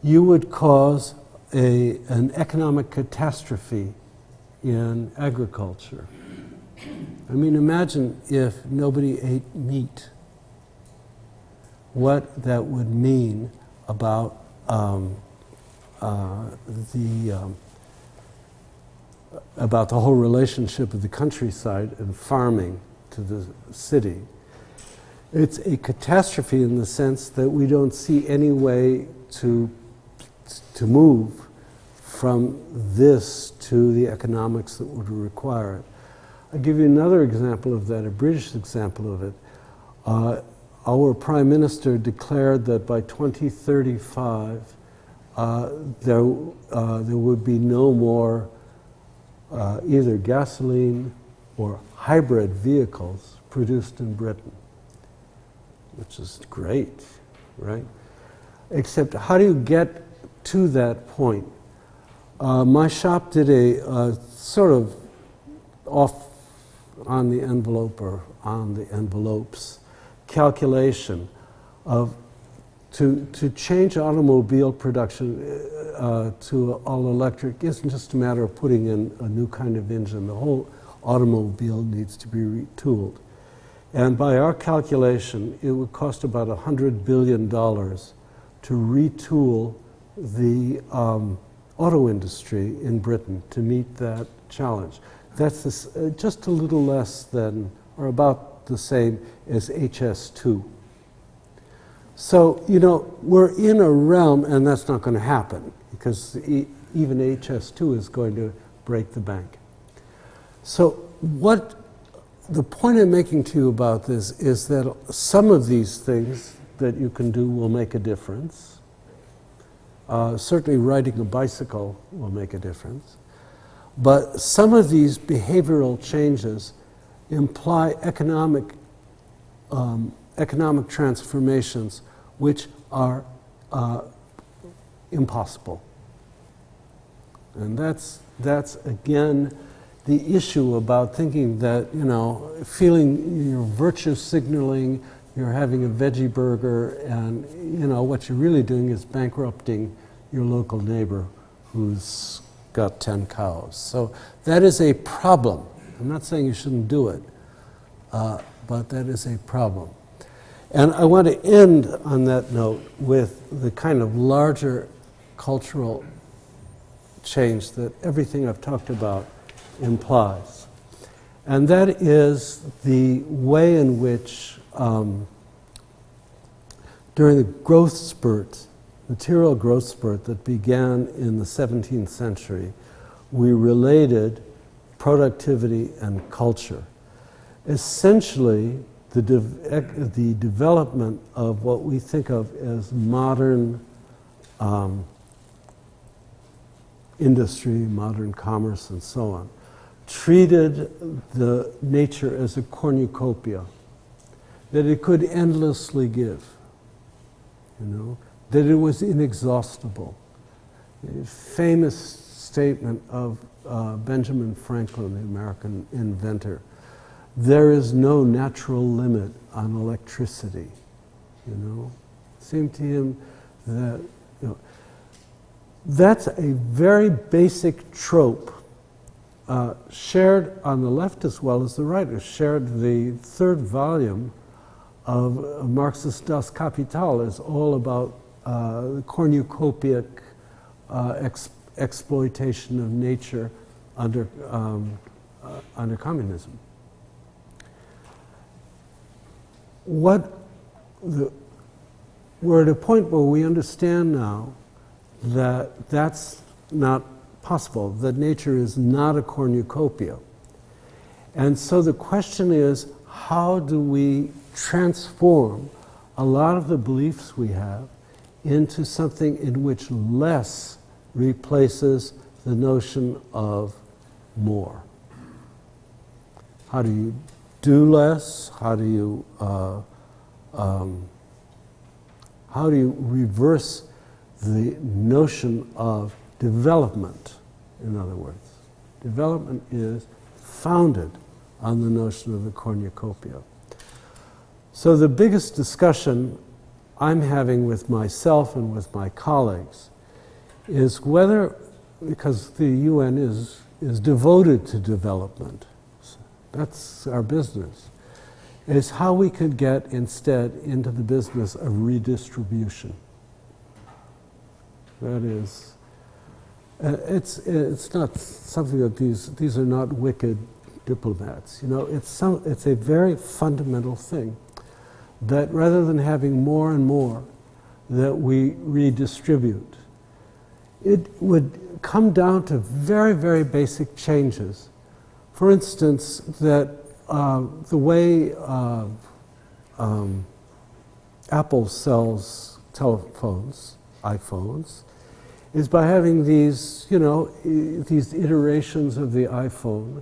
you would cause an economic catastrophe in agriculture. I mean, imagine if nobody ate meat, what that would mean about about the whole relationship of the countryside and farming to the city. It's a catastrophe in the sense that we don't see any way to move from this to the economics that would require it. I'll give you another example of that, a British example of it. Our Prime Minister declared that by 2035 there would be no more either gasoline or hybrid vehicles produced in Britain, which is great, right? Except how do you get to that point? My shop did a sort of off on the envelope or on the envelopes calculation of to change automobile production to all electric isn't just a matter of putting in a new kind of engine. The whole automobile needs to be retooled. And by our calculation, it would cost about $100 billion to retool the auto industry in Britain to meet that challenge. That's just a little less than, or about the same as HS2. So, we're in a realm, and that's not going to happen, because even HS2 is going to break the bank. So the point I'm making to you about this is that some of these things that you can do will make a difference. Certainly riding a bicycle will make a difference. But some of these behavioral changes imply economic transformations which are impossible. And that's again the issue about thinking that, feeling you're virtue signaling, you're having a veggie burger, and what you're really doing is bankrupting your local neighbor who's got 10 cows. So that is a problem. I'm not saying you shouldn't do it, but that is a problem. And I want to end on that note with the kind of larger cultural change that everything I've talked about implies. And that is the way in which, during the growth spurt, material growth spurt that began in the 17th century, we related productivity and culture. Essentially, the development of what we think of as modern industry, modern commerce, and so on, treated the nature as a cornucopia, that it could endlessly give, that it was inexhaustible. A famous statement of Benjamin Franklin, the American inventor: there is no natural limit on electricity. Seemed to him that, that's a very basic trope, shared on the left as well as the right. It shared the third volume of Marx's Das Kapital is all about the cornucopic exploitation of nature under communism. We're at a point where we understand now that that's not possible, that nature is not a cornucopia. And so the question is, how do we transform a lot of the beliefs we have into something in which less replaces the notion of more? How do you do less? How do you reverse the notion of development? In other words, development is founded on the notion of the cornucopia. So the biggest discussion I'm having with myself and with my colleagues is whether, because the UN is devoted to development, that's our business, is how we could get instead into the business of redistribution. That is, it's not something that these are not wicked diplomats. It's a very fundamental thing, that rather than having more and more, that we redistribute. It would come down to very, very basic changes. For instance, that the way Apple sells telephones, iPhones, is by having these, these iterations of the iPhone.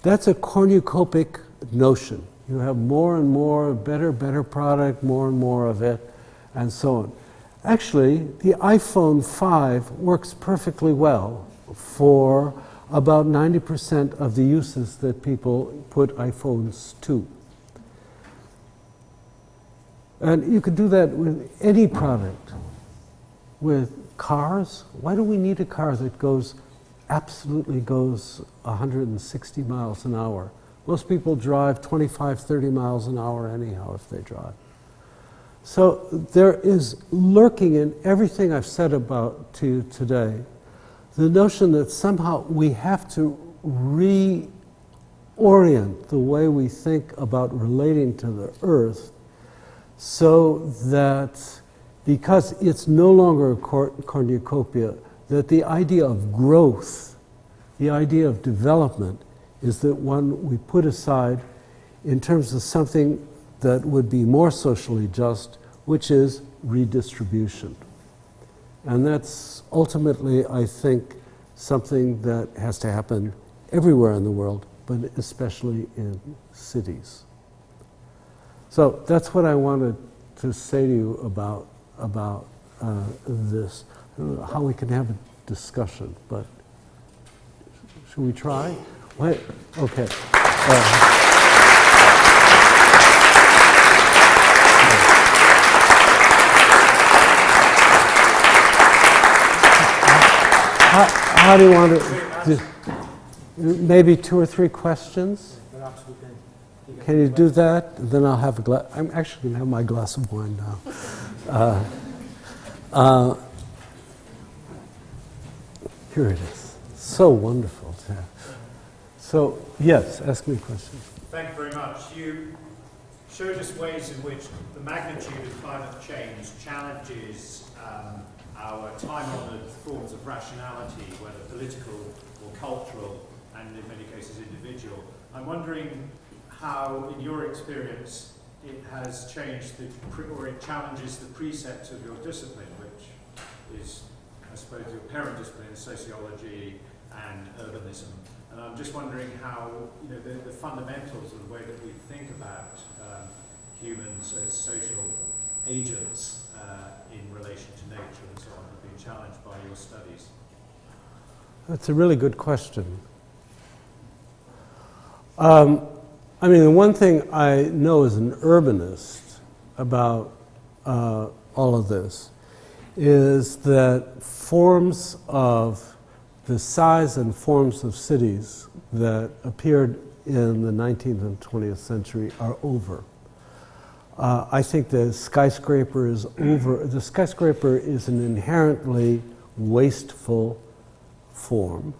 That's a cornucopic notion. You have more and more, better product, more and more of it, and so on. Actually, the iPhone 5 works perfectly well for about 90% of the uses that people put iPhones to. And you could do that with any product. With cars, why do we need a car that absolutely goes 160 miles an hour? Most people drive 25, 30 miles an hour anyhow if they drive. So there is lurking in everything I've said about to you today the notion that somehow we have to reorient the way we think about relating to the earth, so that because it's no longer a cornucopia, that the idea of growth, the idea of development, is that one we put aside in terms of something that would be more socially just, which is redistribution. And that's ultimately, I think, something that has to happen everywhere in the world, but especially in cities. So that's what I wanted to say to you about this. I don't know how we can have a discussion, but should we try? Wait, okay. How do you want to? maybe 2 or 3 questions? Perhaps we can. Can you do that? Then I'll have a glass. I'm actually going to have my glass of wine now. Here it is. So wonderful to have. So, yes, ask me a question. Thank you very much. You showed us ways in which the magnitude of climate change challenges our time-honoured forms of rationality, whether political or cultural, and in many cases individual. I'm wondering how, in your experience, it has changed or it challenges the precepts of your discipline, which is, I suppose, your parent discipline, sociology and urbanism. And I'm just wondering how, the fundamentals of the way that we think about humans as social agents in relation to nature and so on have been challenged by your studies. That's a really good question. I mean, the one thing I know as an urbanist about all of this is that forms of the size and forms of cities that appeared in the 19th and 20th century are over. I think the skyscraper is over. The skyscraper is an inherently wasteful form.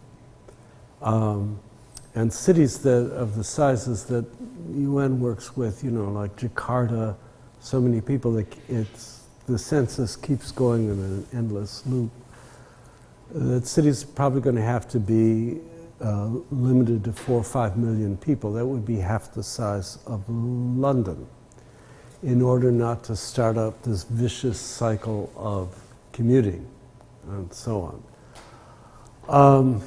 And cities that of the sizes that UN works with, like Jakarta, so many people, the census keeps going in an endless loop. That city's probably going to have to be limited to 4 or 5 million people. That would be half the size of London, in order not to start up this vicious cycle of commuting and so on.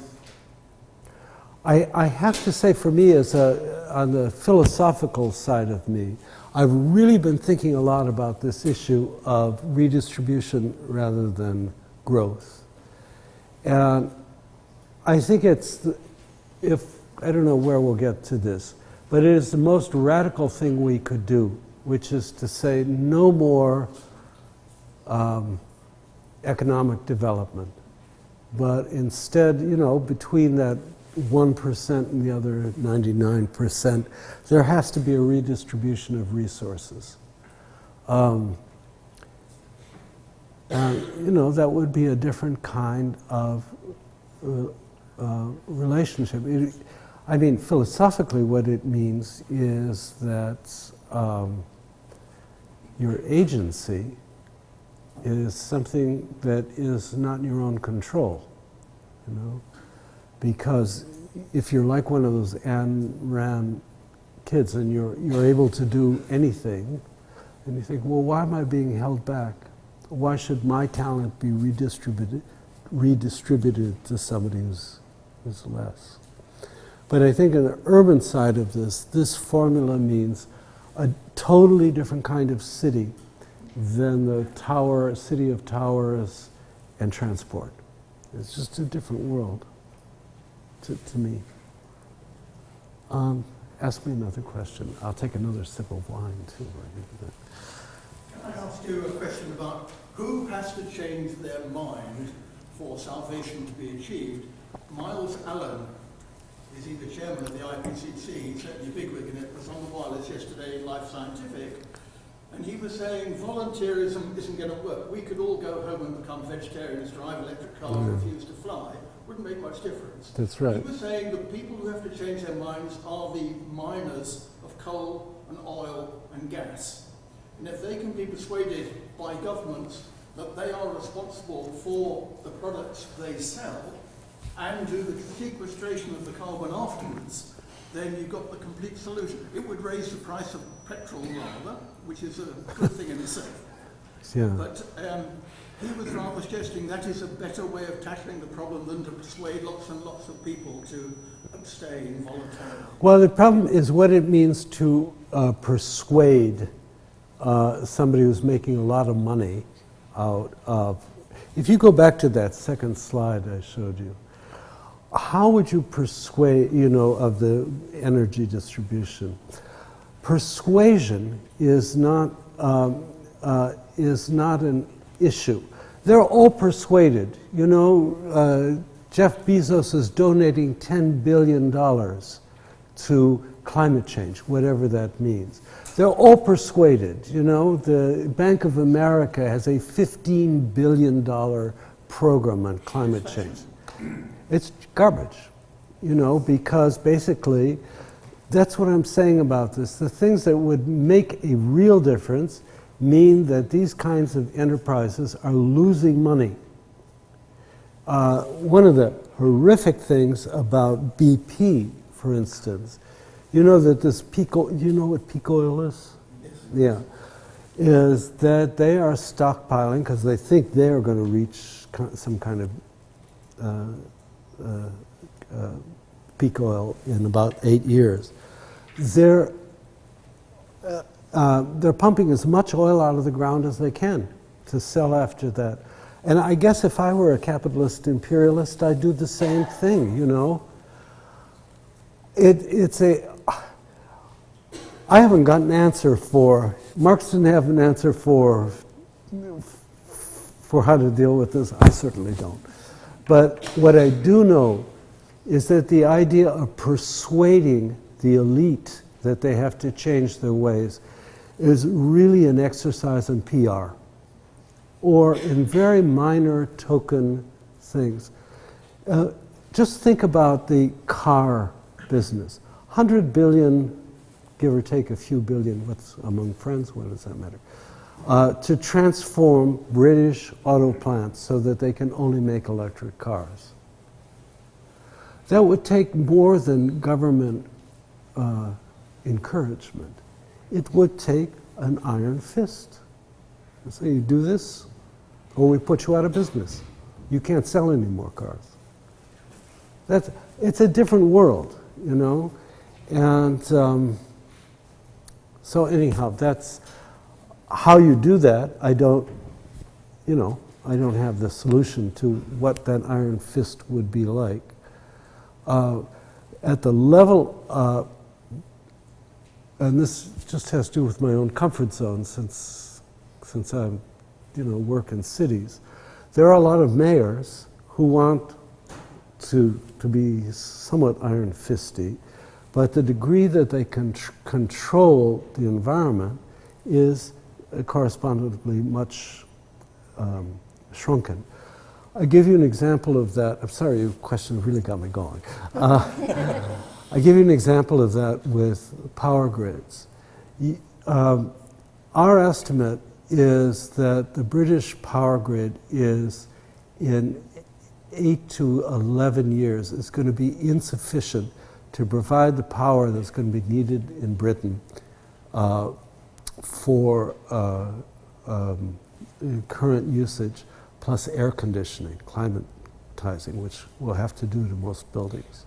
I have to say, for me, on the philosophical side of me, I've really been thinking a lot about this issue of redistribution rather than growth. And I think I don't know where we'll get to this, but it is the most radical thing we could do, which is to say no more economic development, but instead, between that 1% and the other 99%, there has to be a redistribution of resources. And, that would be a different kind of relationship. Philosophically, what it means is that your agency is something that is not in your own control, because if you're like one of those Ayn Rand kids and you're able to do anything, and you think, well, why am I being held back? Why should my talent be redistributed to somebody who's less? But I think on the urban side of this formula means a totally different kind of city than the city of towers and transport. It's just a different world to me. Ask me another question. I'll take another sip of wine too. Can I ask you a question about who has to change their mind for salvation to be achieved? Miles Allen is he the chairman of the IPCC? He's certainly bigwig in it, was on the wireless yesterday in Life Scientific, and he was saying volunteerism isn't going to work. We could all go home and become vegetarians, drive electric cars, refuse to fly. Wouldn't make much difference. That's right. He was saying the people who have to change their minds are the miners of coal and oil and gas. And if they can be persuaded by governments that they are responsible for the products they sell and do the sequestration of the carbon afterwards, then you've got the complete solution. It would raise the price of petrol rather, which is a good thing in itself. Yeah. But he was rather suggesting that is a better way of tackling the problem than to persuade lots and lots of people to abstain voluntarily. Well, the problem is what it means to persuade somebody who's making a lot of money out of. If you go back to that second slide I showed you, how would you persuade, of the energy distribution? Persuasion is not an issue. They're all persuaded. Jeff Bezos is donating $10 billion to climate change, whatever that means. They're all persuaded. You know, the Bank of America has a $15 billion program on climate change. It's garbage, you know, because basically, that's what I'm saying about this. The things that would make a real difference mean that these kinds of enterprises are losing money. One of the horrific things about BP, for instance, you know that this peak oil, you know what peak oil is? Yes. Yeah. Is that they are stockpiling because they think they are going to reach some kind of peak oil in about 8 years. They're pumping as much oil out of the ground as they can to sell after that. And I guess if I were a capitalist imperialist, I'd do the same thing, you know. I haven't got an answer for, Marx didn't have an answer for how to deal with this. I certainly don't. But what I do know is that the idea of persuading the elite that they have to change their ways is really an exercise in PR or in very minor token things. Just think about the car business. 100 billion, give or take a few billion, what's among friends, what does that matter? To transform British auto plants so that they can only make electric cars. That would take more than government encouragement. It would take an iron fist. So you do this, or we put you out of business. You can't sell any more cars. It's a different world, you know? And so anyhow, that's how you do that. I don't have the solution to what that iron fist would be like. At the level, and this just has to do with my own comfort zone since I, work in cities. There are a lot of mayors who want to be somewhat iron fisty, but the degree that they can control the environment is correspondingly much shrunken. I give you an example of that. I'm sorry, your question really got me going. I give you an example of that with power grids. Our estimate is that the British power grid is, in 8 to 11 years, is going to be insufficient to provide the power that's going to be needed in Britain for current usage, plus air conditioning, climatizing, which we'll have to do to most buildings.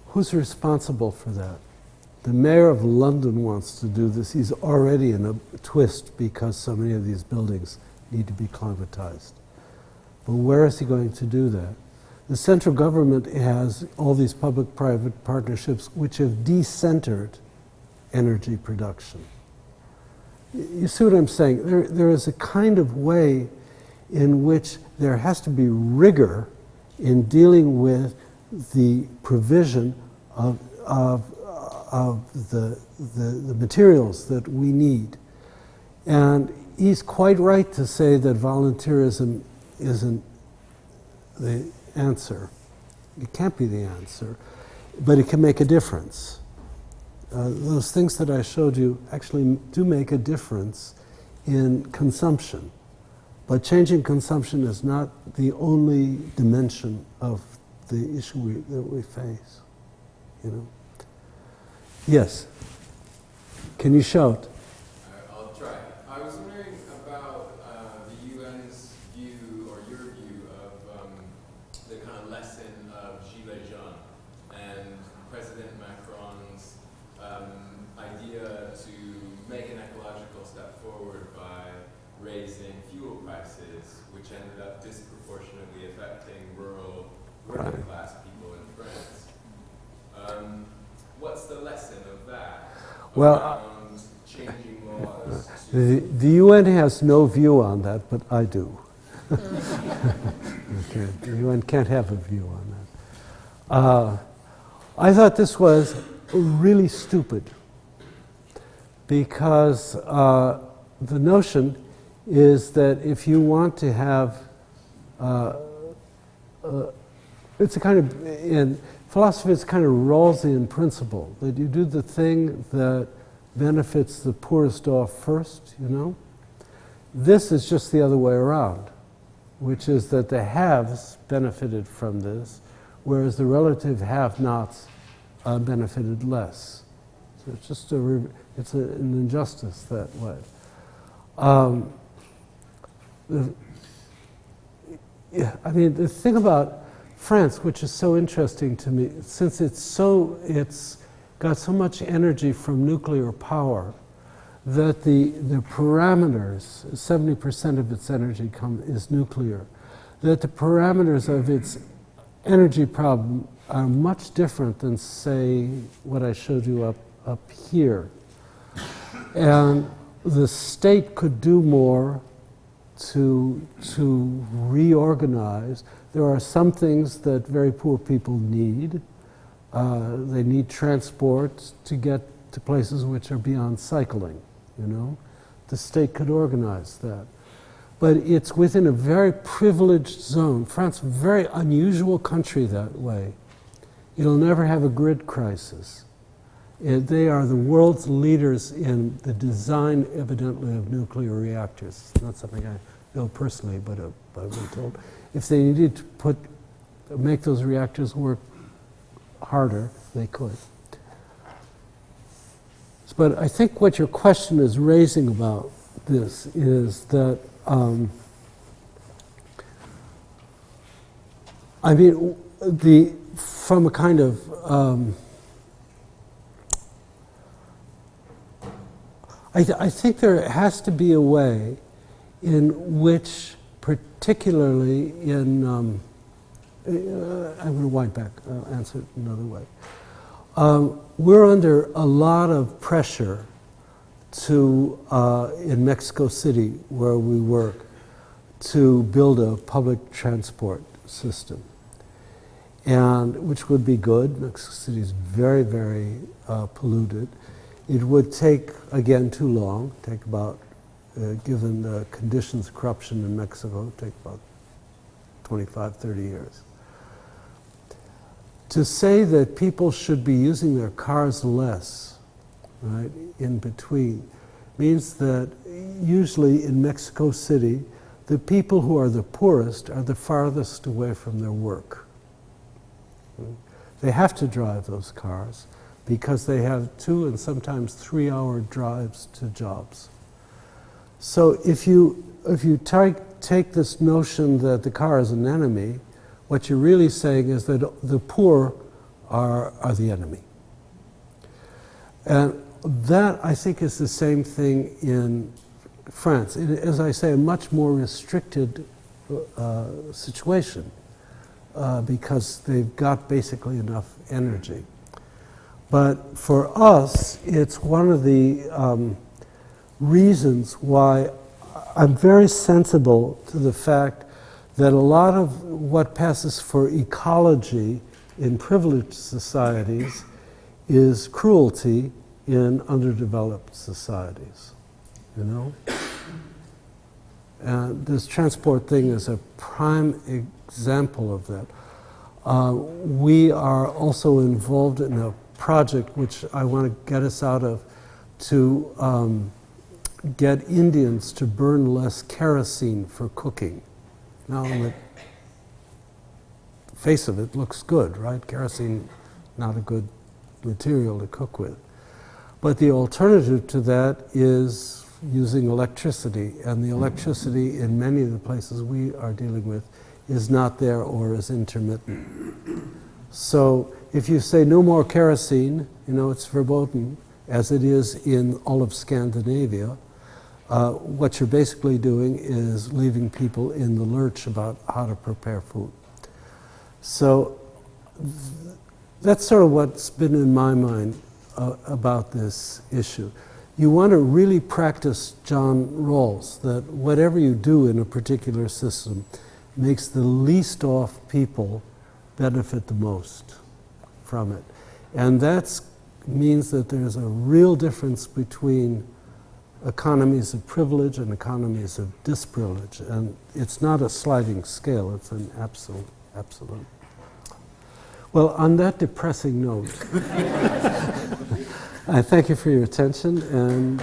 Who's responsible for that? The mayor of London wants to do this. He's already in a twist because so many of these buildings need to be climatized. But where is he going to do that? The central government has all these public-private partnerships which have decentered energy production. You see what I'm saying? There is a kind of way in which there has to be rigor in dealing with the provision of the materials that we need. And he's quite right to say that volunteerism isn't the answer. It can't be the answer, but it can make a difference. Those things that I showed you actually do make a difference in consumption. But changing consumption is not the only dimension of the issue that we face, Yes. Can you shout? I'll try. I was wondering about the UN's view, or your view, of the kind of lesson of Gilets jaunes and President Macron's idea to make an ecological step forward by raising fuel prices, which ended up disproportionately affecting rural, working class people in France. What's the lesson of that? Well, Changing laws. the UN has no view on that, but I do. Okay. You can't have a view on that. I thought this was really stupid because the notion is that if you want to have, it's a kind of, in philosophy it's kind of Rawlsian principle, that you do the thing that benefits the poorest off first, you know? This is just the other way around, which is that the haves benefited from this, whereas the relative have-nots benefited less. So it's just an injustice that way. I mean, the thing about France, which is so interesting to me, since it's got so much energy from nuclear power, that the parameters, 70% of its energy is nuclear, that the parameters of its energy problem are much different than, say, what I showed you up here. And the state could do more to reorganize. There are some things that very poor people need. They need transport to get to places which are beyond cycling, you know. The state could organize that. But it's within a very privileged zone. France, a very unusual country that way. It'll never have a grid crisis. They are the world's leaders in the design, evidently, of nuclear reactors. Not something I know personally, but I've been told. If they needed to make those reactors work harder, they could. But I think what your question is raising about this is that, I mean, from a kind of, I think there has to be a way in which, particularly in, I'm going to wind back, I'll answer it another way. We're under a lot of pressure in Mexico City, where we work, to build a public transport system, and which would be good. Mexico City is very, very polluted. It would take, again, too long. Take about, given the conditions of corruption in Mexico, take about 25, 30 years. To say that people should be using their cars less, right, in between, means that usually in Mexico City, the people who are the poorest are the farthest away from their work. They have to drive those cars because they have 2 and sometimes 3 hour drives to jobs. So if you take this notion that the car is an enemy, what you're really saying is that the poor are the enemy. And that, I think, is the same thing in France. As I say, a much more restricted situation because they've got basically enough energy. But for us, it's one of the reasons why I'm very sensible to the fact that a lot of what passes for ecology in privileged societies is cruelty in underdeveloped societies, you know? And this transport thing is a prime example of that. We are also involved in a project which I want to get us out of to get Indians to burn less kerosene for cooking. Now, on the face of it, looks good, right? Kerosene, not a good material to cook with. But the alternative to that is using electricity, and the electricity in many of the places we are dealing with is not there or is intermittent. So if you say no more kerosene, you know, it's verboten, as it is in all of Scandinavia. What you're basically doing is leaving people in the lurch about how to prepare food. So that's sort of what's been in my mind about this issue. You want to really practice John Rawls, that whatever you do in a particular system makes the least off people benefit the most from it. And that means that there's a real difference between economies of privilege and economies of disprivilege. And it's not a sliding scale, it's an absolute. Well, on that depressing note, I thank you for your attention, and